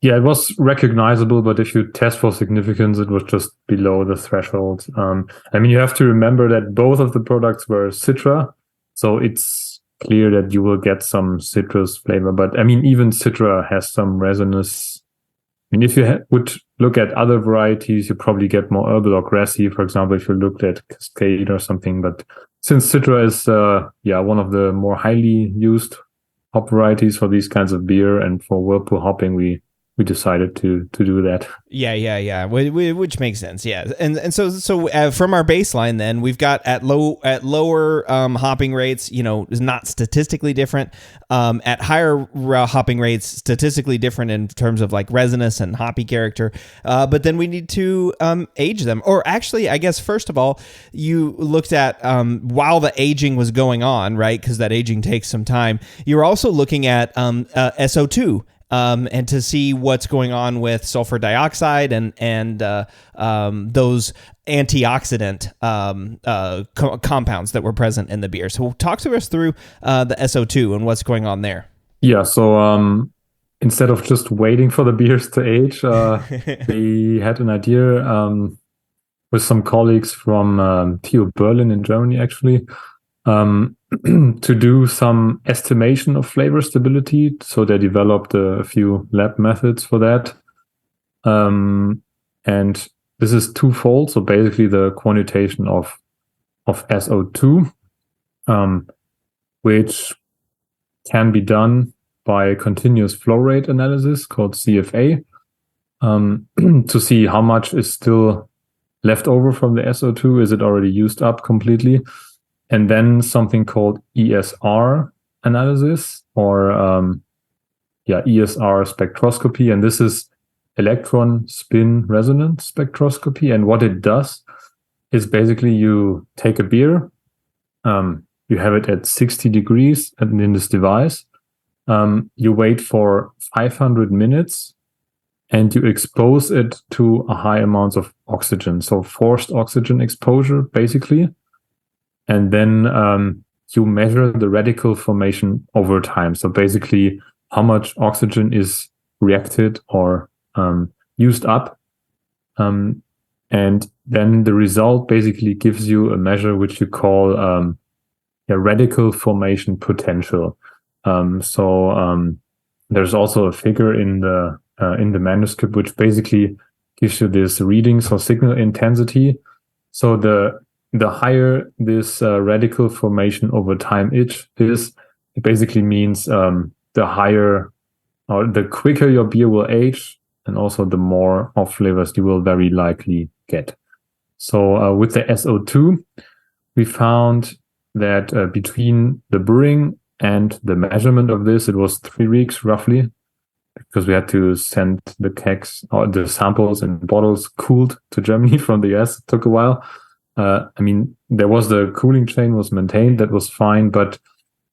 Yeah, it was recognizable, but if you test for significance, it was just below the threshold. I mean, you have to remember that both of the products were citra, so it's clear that you will get some citrus flavor. But I mean, even citra has some resinous. I mean, if you would look at other varieties, you probably get more herbal or grassy, for example, if you looked at Cade or something. But since citra is one of the more highly used hop varieties for these kinds of beer and for Whirlpool hopping, we decided to do that. Yeah. Which makes sense. Yeah. And so from our baseline, then we've got at lower hopping rates, is not statistically different. At higher hopping rates, statistically different in terms of like resinous and hoppy character. But then we need to age them. Or actually, I guess, first of all, you looked at while the aging was going on, right? Because that aging takes some time. You're also looking at SO2. And to see what's going on with sulfur dioxide and those antioxidant compounds that were present in the beer. So talk to us through the SO2 and what's going on there. Yeah, so instead of just waiting for the beers to age, we had an idea with some colleagues from TU Berlin in Germany, actually, to do some estimation of flavor stability. So they developed a few lab methods for that. And this is twofold. So basically the quantitation of SO2, which can be done by continuous flow rate analysis called CFA, to see how much is still left over from the SO2. Is it already used up completely? And then something called ESR analysis, or ESR spectroscopy. And this is electron spin resonance spectroscopy. And what it does is basically you take a beer, you have it at 60 degrees in this device, you wait for 500 minutes and you expose it to a high amount of oxygen. So forced oxygen exposure, basically. And then you measure the radical formation over time. So basically, how much oxygen is reacted or used up. And then the result basically gives you a measure which you call radical formation potential. There's also a figure in the manuscript which basically gives you this reading, so signal intensity. So the higher this radical formation over time is, it basically means the higher or the quicker your beer will age, and also the more off flavors you will very likely get. So with the SO2, we found that between the brewing and the measurement of this, it was 3 weeks roughly, because we had to send the kegs or the samples and bottles cooled to Germany from the US. It took a while. There was the cooling chain was maintained. That was fine. But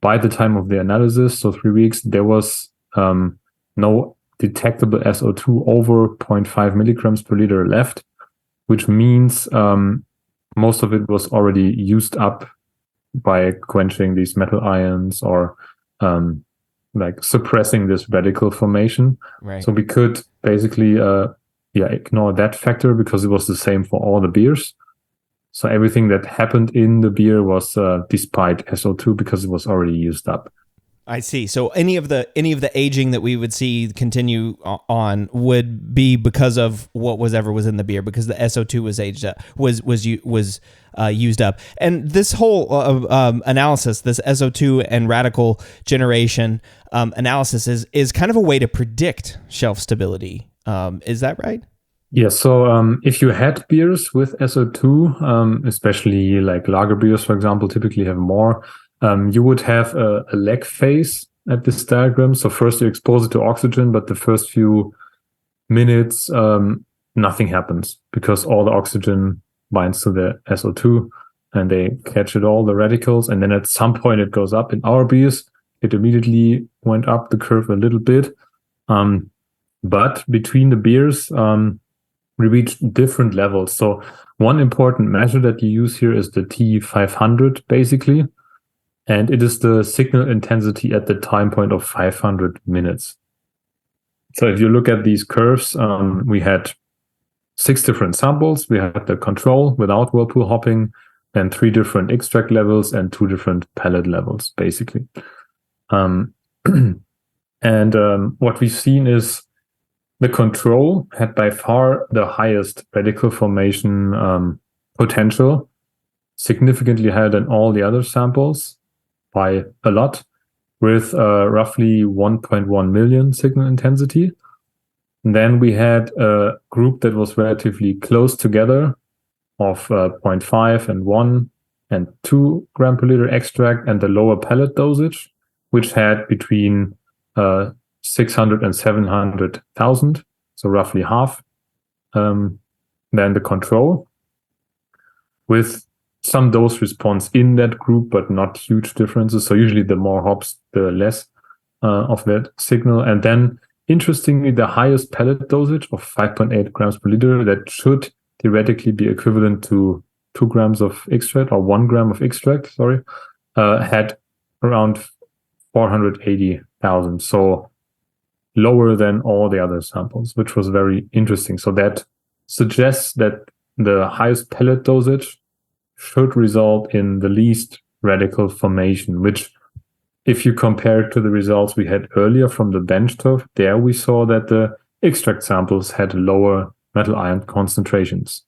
by the time of the analysis, so 3 weeks, there was no detectable SO2 over 0.5 milligrams per liter left, which means most of it was already used up by quenching these metal ions or suppressing this radical formation. Right. So we could basically ignore that factor because it was the same for all the beers. So everything that happened in the beer was despite SO2 because it was already used up. I see. So any of the aging that we would see continue on would be because of what was in the beer, because the SO2 was aged up, was used up. And this whole analysis, this SO2 and radical generation analysis, is kind of a way to predict shelf stability. Is that right? Yeah. So if you had beers with SO2, especially like lager beers, for example, typically have more. You would have a lag phase at this diagram. So first you expose it to oxygen, but the first few minutes, nothing happens because all the oxygen binds to the SO2 and they catch it all, the radicals. And then at some point it goes up. In our beers, it immediately went up the curve a little bit. But between the beers, we reached different levels. So one important measure that you use here is the T500, basically. And it is the signal intensity at the time point of 500 minutes. So if you look at these curves, we had 6 different samples. We had the control without Whirlpool hopping, and 3 different extract levels and 2 different pellet levels, basically. And what we've seen is the control had by far the highest radical formation potential, significantly higher than all the other samples by a lot, with roughly 1.1 million signal intensity. And then we had a group that was relatively close together of 0.5 and 1 and 2 gram per liter extract, and the lower pellet dosage, which had between 600 and 700,000, so roughly half, than the control, with some dose response in that group, but not huge differences. So usually the more hops, the less of that signal. And then, interestingly, the highest pellet dosage of 5.8 grams per liter, that should theoretically be equivalent to 2 grams of extract, or 1 gram of extract, had around 480,000. So lower than all the other samples, which was very interesting. So that suggests that the highest pellet dosage should result in the least radical formation, which, if you compare it to the results we had earlier from the bench top, there we saw that the extract samples had lower metal ion concentrations.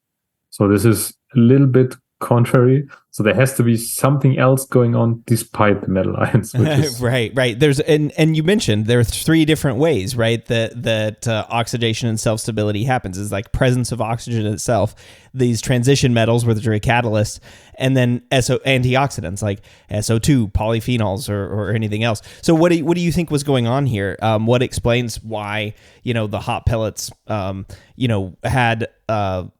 So this is a little bit contrary. So there has to be something else going on despite the metal ions. Which is right. There's and you mentioned there are 3 different ways, right, that oxidation and self stability happens. Is like presence of oxygen itself, these transition metals, which are a catalyst, and then antioxidants like SO2, polyphenols, or anything else. So what do you think was going on here? What explains why the hop pellets had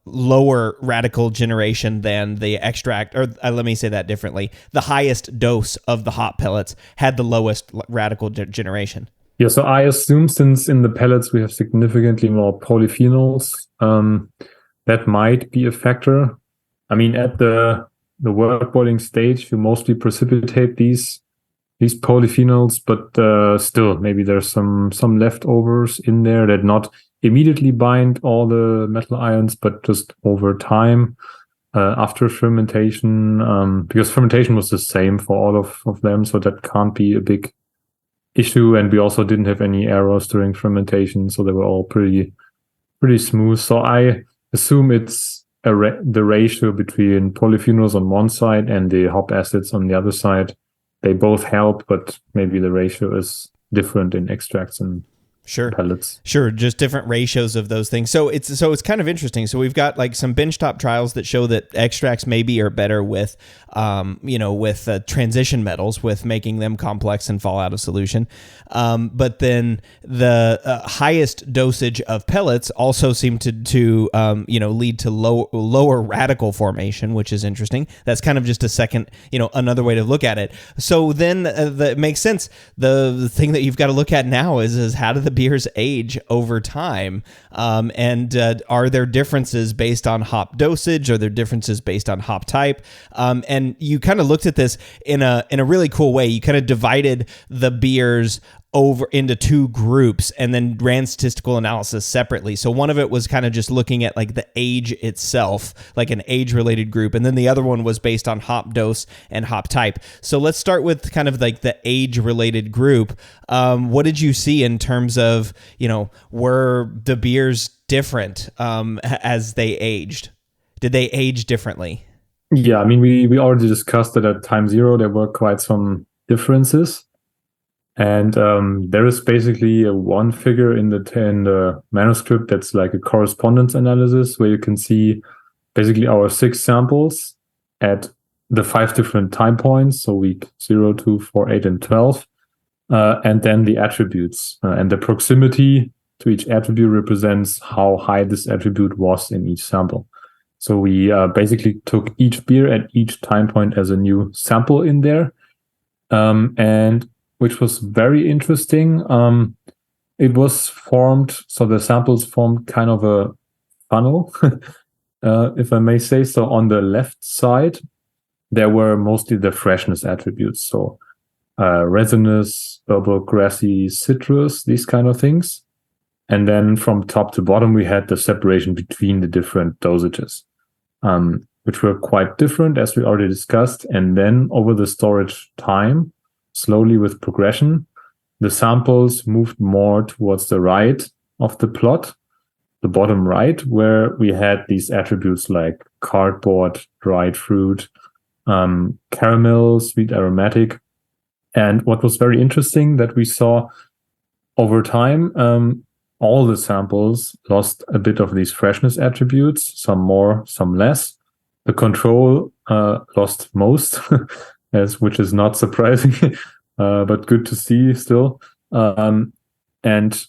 lower radical generation than the extract, or let me say that differently. The highest dose of the hop pellets had the lowest radical generation. Yeah, so I assume since in the pellets we have significantly more polyphenols, that might be a factor. I mean, at the wort boiling stage, you mostly precipitate these polyphenols, but still, maybe there's some leftovers in there that not immediately bind all the metal ions, but just over time after fermentation, because fermentation was the same for all of them, so that can't be a big issue. And we also didn't have any errors during fermentation, so they were all pretty smooth. So I assume it's the ratio between polyphenols on one side and the hop acids on the other side. They both help, but maybe the ratio is different in extracts and pellets. Sure, just different ratios of those things. So it's kind of interesting. So we've got like some benchtop trials that show that extracts maybe are better with transition metals, with making them complex and fall out of solution. But then the highest dosage of pellets also seem to lead to lower radical formation, which is interesting. That's kind of just a second, another way to look at it. So then it makes sense. The thing that you've got to look at now is how do the beers age over time, and are there differences based on hop dosage? Are there differences based on hop type? And you kind of looked at this in a really cool way. You kind of divided the beers over into two groups and then ran statistical analysis separately. So one of it was kind of just looking at like the age itself, like an age related group. And then the other one was based on hop dose and hop type. So let's start with kind of like the age related group. What did you see in terms of, were the beers different as they aged? Did they age differently? Yeah, I mean, we already discussed that at time zero, there were quite some differences. And there is basically one figure in the manuscript that's like a correspondence analysis where you can see basically our 6 samples at the 5 different time points, so week 0, 2, 4, 8, and 12, and then the attributes. And the proximity to each attribute represents how high this attribute was in each sample. So we basically took each beer at each time point as a new sample in there, and which was very interesting. It was formed, so the samples formed kind of a funnel, if I may say. So on the left side, there were mostly the freshness attributes. So resinous, herbal, grassy, citrus, these kind of things. And then from top to bottom, we had the separation between the different dosages, which were quite different, as we already discussed. And then over the storage time, slowly with progression, the samples moved more towards the right of the plot, the bottom right, where we had these attributes like cardboard, dried fruit, caramel, sweet aromatic. And what was very interesting that we saw over time, all the samples lost a bit of these freshness attributes, some more, some less. The control lost most, which is not surprising, but good to see still. And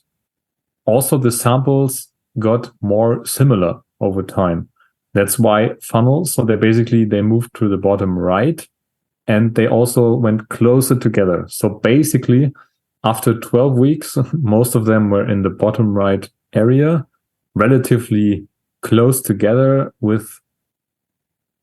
also the samples got more similar over time. That's why funnels, so they moved to the bottom right, and they also went closer together. So basically, after 12 weeks, most of them were in the bottom right area, relatively close together, with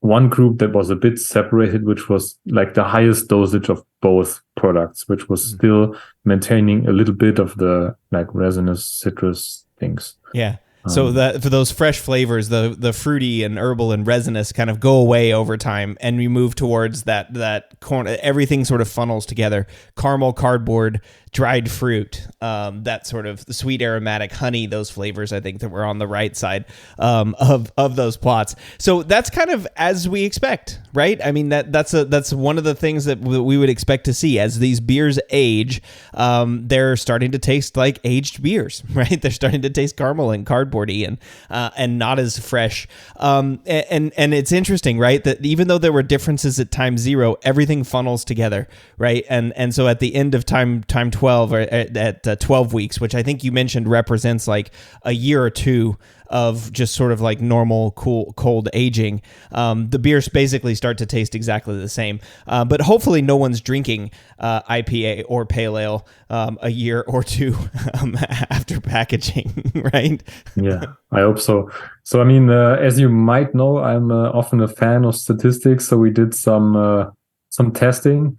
one group that was a bit separated, which was like the highest dosage of both products, which was still maintaining a little bit of the like resinous citrus things. Yeah. So for those fresh flavors, the fruity and herbal and resinous kind of go away over time, and we move towards that corner. Everything sort of funnels together: caramel, cardboard, dried fruit, that sort of the sweet aromatic honey. Those flavors, I think, that were on the right side of those plots. So that's kind of as we expect, right? I mean, that's one of the things that we would expect to see as these beers age. They're starting to taste like aged beers, right? They're starting to taste caramel and cardboardy and not as fresh. And it's interesting, right? That even though there were differences at time zero, everything funnels together, right? And so at the end of time 12 or at 12 weeks, which I think you mentioned represents like a year or two of just sort of like normal, cool, cold aging, the beers basically start to taste exactly the same. But hopefully no one's drinking IPA or pale ale a year or two after packaging, right? Yeah, I hope so. So, I mean, as you might know, I'm often a fan of statistics. So we did some testing,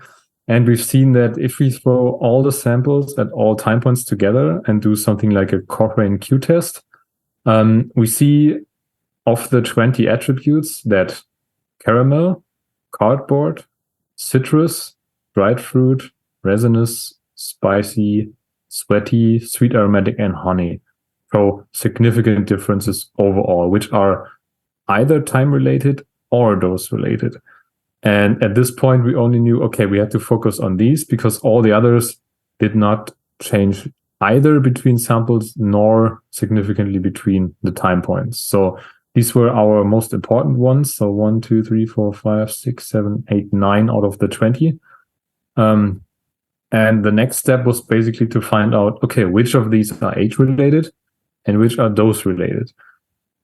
and we've seen that if we throw all the samples at all time points together and do something like a Cochrane Q test, we see of the 20 attributes that caramel, cardboard, citrus, dried fruit, resinous, spicy, sweaty, sweet aromatic, and honey show significant differences overall, which are either time related or dose related. And at this point, we only knew, okay, we had to focus on these because all the others did not change either between samples nor significantly between the time points. So these were our most important ones. So 1, 2, 3, 4, 5, 6, 7, 8, 9 out of the 20. And the next step was basically to find out, okay, which of these are age related and which are dose related.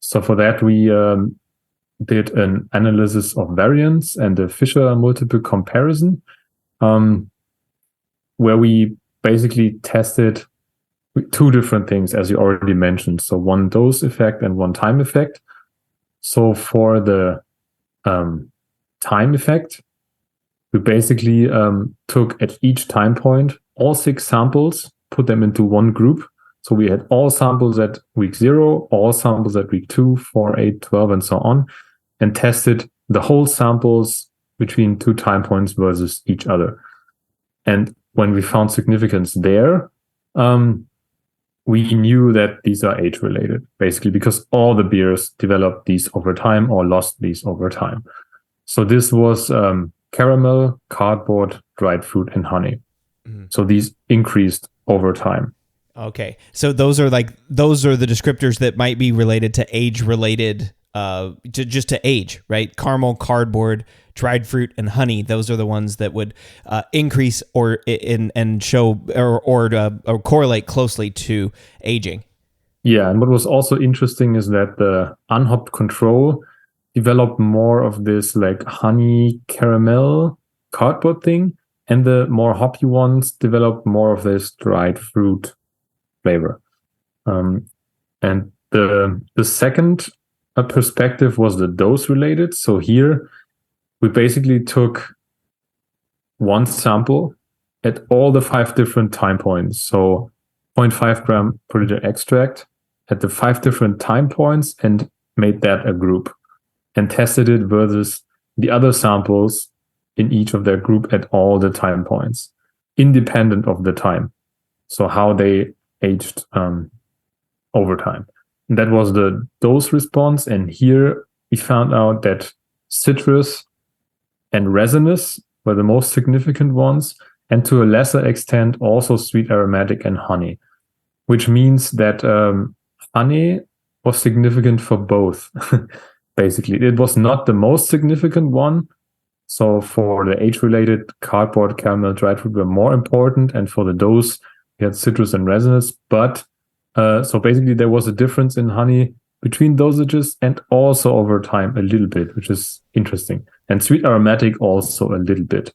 So for that, we did an analysis of variance and a Féchir multiple comparison, where we basically tested two different things, as you already mentioned. So one dose effect and one time effect. So for the time effect, we basically took at each time point all 6 samples, put them into one group. So we had all samples at week 0, all samples at week 2, 4, 8, 12, and so on, and tested the whole samples between 2 time points versus each other. And when we found significance there, we knew that these are age related, basically, because all the beers developed these over time or lost these over time. So this was caramel, cardboard, dried fruit, and honey. So these increased over time. Okay. So those are the descriptors that might be related to age related, to age, right? Caramel, cardboard, dried fruit, and honey. Those are the ones that would increase or show or correlate closely to aging. Yeah. And what was also interesting is that the unhopped control developed more of this like honey, caramel, cardboard thing. And the more hoppy ones developed more of this dried fruit flavor. And the second perspective was the dose related. So here we basically took one sample at all the 5 different time points. So 0.5 gram per liter extract at the 5 different time points and made that a group and tested it versus the other samples in each of their group at all the time points, independent of the time. So how they aged over time. And that was the dose response. And here we found out that citrus and resinous were the most significant ones, and to a lesser extent also sweet aromatic and honey, which means that honey was significant for both. Basically, it was not the most significant one. So for the age-related, cardboard, caramel, dried fruit were more important, and for the dose, we had citrus and resinous. But so basically, there was a difference in honey between dosages and also over time a little bit, which is interesting. And sweet aromatic also a little bit.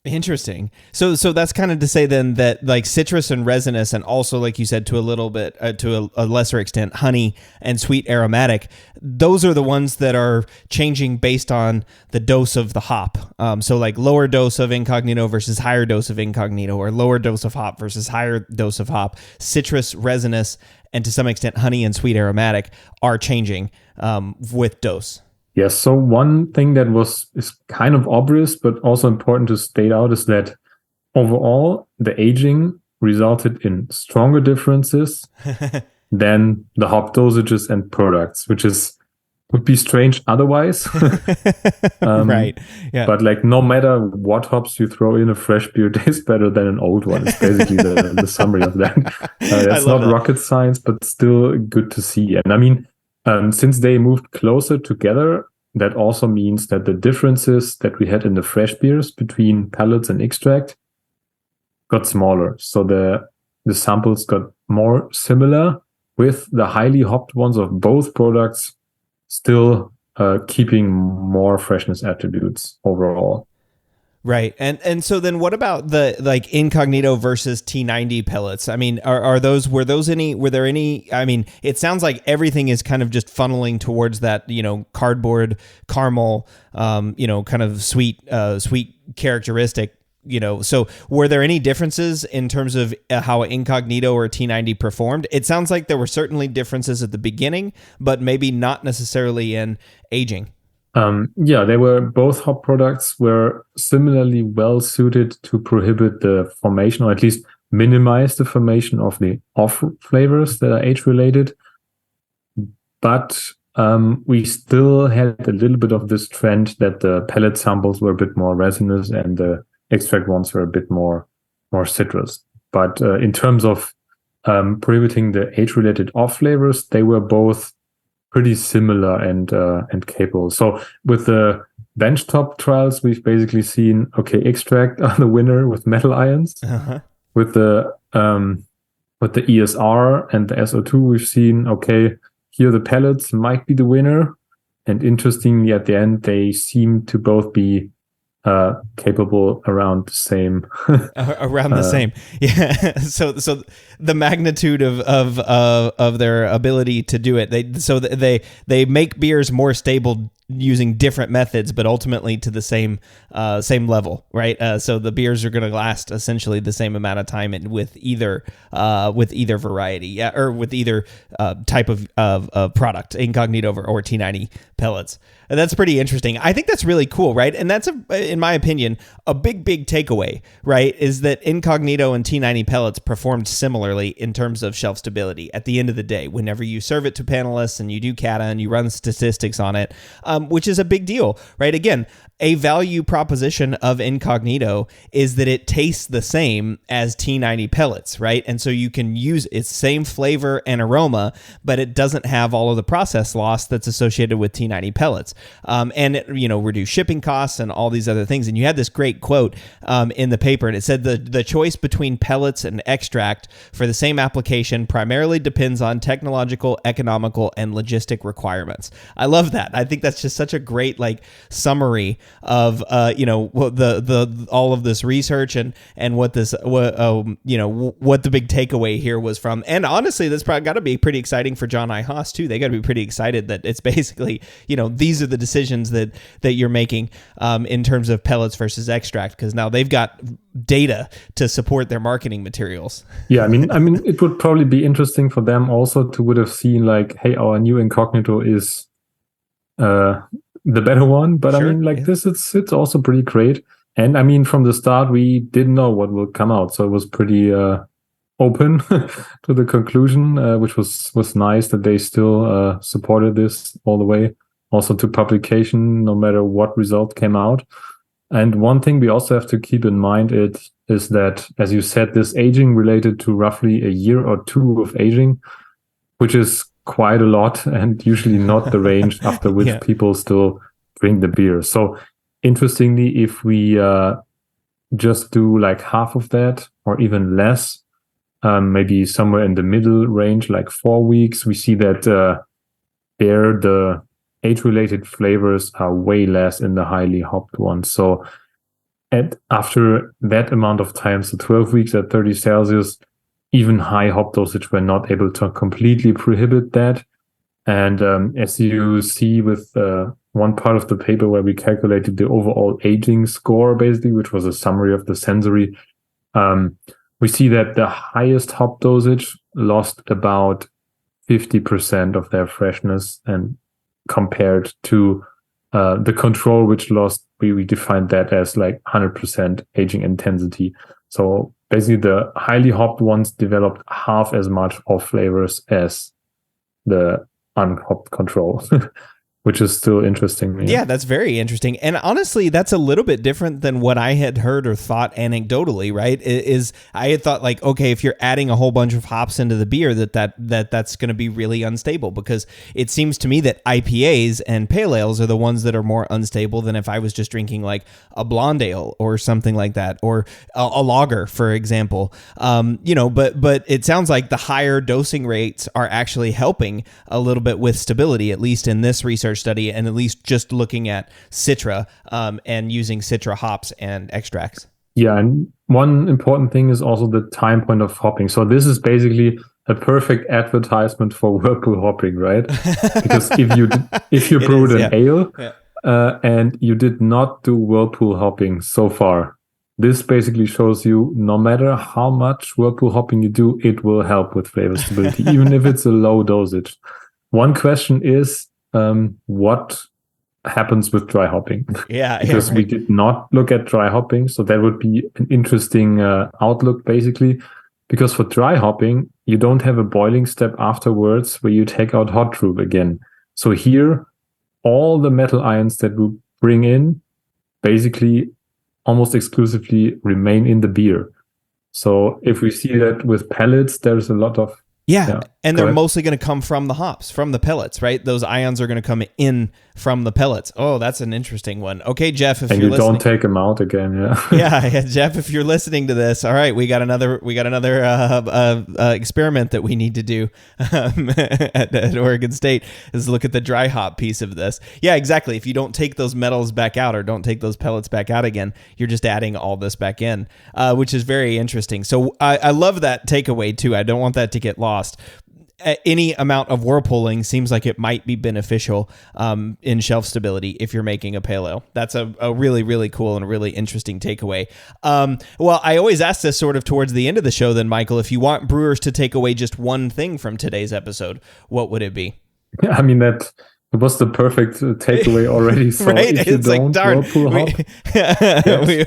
Interesting. So that's kind of to say then that like citrus and resinous, and also like you said to a little bit to a lesser extent honey and sweet aromatic, those are the ones that are changing based on the dose of the hop. So like lower dose of incognito versus higher dose of incognito, or lower dose of hop versus higher dose of hop. Citrus, resinous, and to some extent honey and sweet aromatic are changing with dose. Yes. So one thing that is kind of obvious, but also important to state out, is that overall the aging resulted in stronger differences than the hop dosages and products, which would be strange otherwise. Right. Yeah. But like no matter what hops you throw in, a fresh beer tastes better than an old one. It's basically the summary of that. That's not rocket science, but still good to see. And I mean, since they moved closer together, that also means that the differences that we had in the fresh beers between pellets and extract got smaller. So the samples got more similar, with the highly hopped ones of both products still keeping more freshness attributes overall. Right. And so then what about the like Incognito versus T90 pellets? I mean, were there any, I mean, it sounds like everything is kind of just funneling towards that, cardboard caramel, kind of sweet characteristic. So were there any differences in terms of how Incognito or T90 performed? It sounds like there were certainly differences at the beginning, but maybe not necessarily in aging. They were both hop products were similarly well suited to prohibit the formation, or at least minimize the formation of the off flavors that are age related. But we still had a little bit of this trend that the pellet samples were a bit more resinous and the extract ones were a bit more citrus. But in terms of prohibiting the age related off flavors, they were both pretty similar and capable. So with the benchtop trials, we've basically seen extract are the winner with metal ions. Uh-huh. With the ESR and the SO2, we've seen here the pellets might be the winner, and interestingly at the end they seem to both be capable around the same. Around the same, yeah. So the magnitude of their ability to do it, they make beers more stable using different methods, but ultimately to the same level, right? So the beers are going to last essentially the same amount of time with either variety, or with either type of product, Incognito or T90 pellets. And that's pretty interesting. I think that's really cool, right? And that's, in my opinion, a big takeaway, right? Is that Incognito and T90 pellets performed similarly in terms of shelf stability. At the end of the day, whenever you serve it to panelists and you do Cade and you run statistics on it, which is a big deal, right? Again, a value proposition of Incognito is that it tastes the same as T90 pellets, right? And so you can use its same flavor and aroma, but it doesn't have all of the process loss that's associated with T90 pellets. And it, reduce shipping costs and all these other things. And you had this great quote in the paper, and it said the choice between pellets and extract for the same application primarily depends on technological, economical, and logistic requirements. I love that. I think that's just such a great summary of the all of this research and what this what the big takeaway here was from. And honestly, that's probably got to be pretty exciting for John I. Haas too. They got to be pretty excited that it's basically these are the decisions that you're making in terms of pellets versus extract, because now they've got data to support their marketing materials. Yeah, I mean it would probably be interesting for them also to would have seen hey, our new Incognito is the better one, but sure, this it's also pretty great. And I mean, from the start we didn't know what will come out, so it was pretty open to the conclusion, which was nice that they still supported this all the way, also to publication, no matter what result came out. And one thing we also have to keep in mind is that, as you said, this aging related to roughly a year or two of aging, which is quite a lot and usually not the range after which people still drink the beer. So interestingly, if we just do half of that or even less, maybe somewhere in the middle range, 4 weeks, we see that the age-related flavors are way less in the highly hopped ones. So after that amount of time, so 12 weeks at 30 Celsius, even high hop dosage were not able to completely prohibit that. And as you see with one part of the paper where we calculated the overall aging score, basically, which was a summary of the sensory, we see that the highest hop dosage lost about 50% of their freshness, and compared to the control, which lost, we defined that as 100% aging intensity. So basically the highly hopped ones developed half as much off flavors as the unhopped control, which is still interesting. Yeah, that's very interesting. And honestly, that's a little bit different than what I had heard or thought anecdotally, right? I had thought like, okay, if you're adding a whole bunch of hops into the beer, that's going to be really unstable, because it seems to me that IPAs and pale ales are the ones that are more unstable than if I was just drinking like a blonde ale or something like that, or a lager, for example. But it sounds like the higher dosing rates are actually helping a little bit with stability, at least in this research study, and at least just looking at Citra and using Citra hops and extracts. Yeah, and one important thing is also the time point of hopping. So this is basically a perfect advertisement for Whirlpool hopping, right? Because if you brewed an ale and you did not do Whirlpool hopping so far, this basically shows you no matter how much Whirlpool hopping you do, it will help with flavor stability, even if it's a low dosage. One question is, what happens with dry hopping? Because we did not look at dry hopping, so that would be an interesting outlook, basically. Because for dry hopping, you don't have a boiling step afterwards where you take out hot brew again. So here, all the metal ions that we bring in basically almost exclusively remain in the beer. So if we see that with pellets, there's a lot of and they're mostly going to come from the hops, from the pellets, right? Those ions are going to come in from the pellets. Oh, that's an interesting one. Okay, Jeff, if you're listening, don't take them out again, yeah, Jeff, if you're listening to this, all right, we got another experiment that we need to do at Oregon State, is look at the dry hop piece of this. Yeah, exactly. If you don't take those metals back out or don't take those pellets back out again, you're just adding all this back in, which is very interesting. So I love that takeaway too. I don't want that to get lost. Any amount of whirlpooling seems like it might be beneficial in shelf stability if you're making a pale ale. That's a really, really cool and a really interesting takeaway. Well, I always ask this sort of towards the end of the show then, Michael, if you want brewers to take away just one thing from today's episode, what would it be? I mean, it was the perfect takeaway already. So right? if you it's don't whirlpool hop,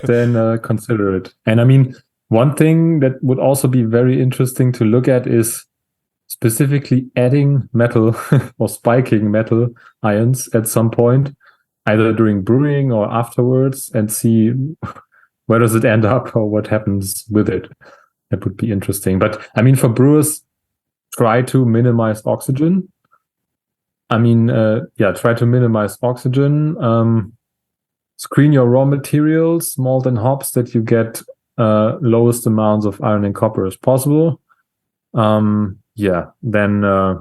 then consider it. And I mean, one thing that would also be very interesting to look at is specifically adding metal or spiking metal ions at some point, either during brewing or afterwards, and see where does it end up or what happens with it. That would be interesting. But I mean, for brewers, try to minimize oxygen. Try to minimize oxygen. Screen your raw materials, malt and hops, that you get lowest amounts of iron and copper as possible. Then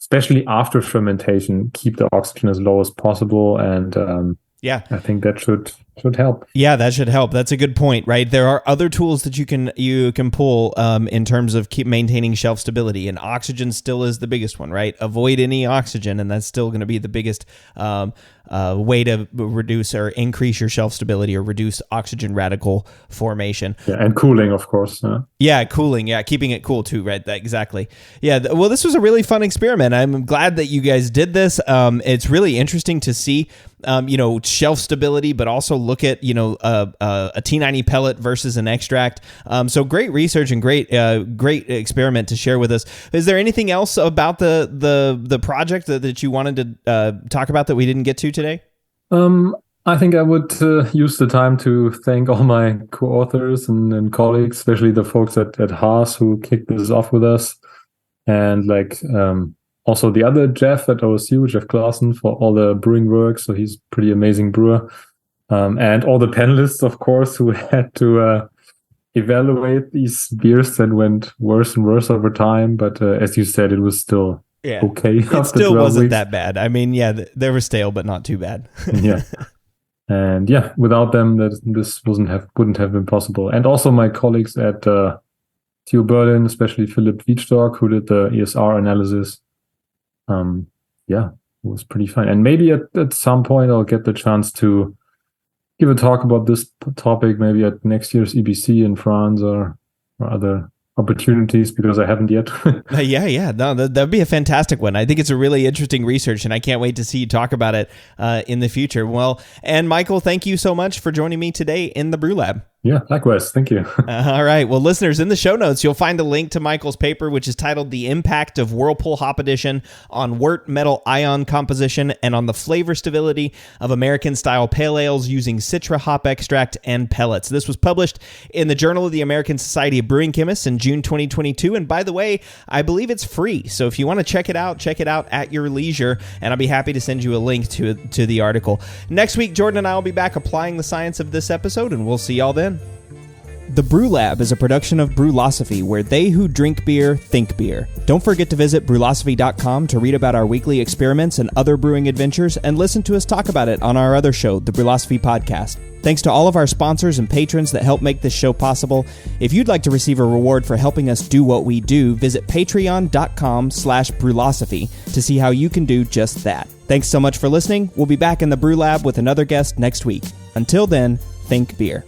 especially after fermentation, keep the oxygen as low as possible, and I think that should help. Yeah, that should help. That's a good point, right? There are other tools that you can pull in terms of keep maintaining shelf stability, and oxygen still is the biggest one, right? Avoid any oxygen, and that's still going to be the biggest way to reduce or increase your shelf stability or reduce oxygen radical formation. Yeah, and cooling, of course. Yeah, cooling. Yeah, keeping it cool too, right? Exactly. Yeah, well, this was a really fun experiment. I'm glad that you guys did this. It's really interesting to see, shelf stability, but also look at, a T90 pellet versus an extract. So great research and great experiment to share with us. Is there anything else about the project that you wanted to talk about that we didn't get to today? I think I would use the time to thank all my co-authors and colleagues, especially the folks at Haas who kicked this off with us. And also the other Jeff at OSU, Jeff Clausen, for all the brewing work. So he's a pretty amazing brewer. And all the panelists, of course, who had to evaluate these beers that went worse and worse over time. But as you said, it was still okay. It still wasn't that bad. I mean, they were stale, but not too bad. Yeah. And without them, this wouldn't have been possible. And also my colleagues at TU Berlin, especially Philipp Wiedstock, who did the ESR analysis. It was pretty fun. And maybe at some point I'll get the chance to give a talk about this topic, maybe at next year's EBC in France or other opportunities, because I haven't yet. No, that'd be a fantastic one. I think it's a really interesting research, and I can't wait to see you talk about it in the future. Well, and Michael, thank you so much for joining me today in the Brew Lab. Yeah, likewise. Thank you. All right. Well, listeners, in the show notes, you'll find a link to Michael's paper, which is titled The Impact of Whirlpool Hop Addition on Wort Metal Ion Composition and on the Flavor Stability of American-Style Pale Ales using Citra Hop Extract and Pellets. This was published in the Journal of the American Society of Brewing Chemists in June 2022. And by the way, I believe it's free. So if you want to check it out at your leisure, and I'll be happy to send you a link to the article. Next week, Jordan and I will be back applying the science of this episode, and we'll see y'all then. The Brew Lab is a production of Brewlosophy, where they who drink beer think beer. Don't forget to visit brewlosophy.com to read about our weekly experiments and other brewing adventures, and listen to us talk about it on our other show, the Brewlosophy Podcast. Thanks to all of our sponsors and patrons that help make this show possible. If you'd like to receive a reward for helping us do what we do, visit patreon.com/brewlosophy to see how you can do just that. Thanks so much for listening. We'll be back in the Brew Lab with another guest next week. Until then, think beer.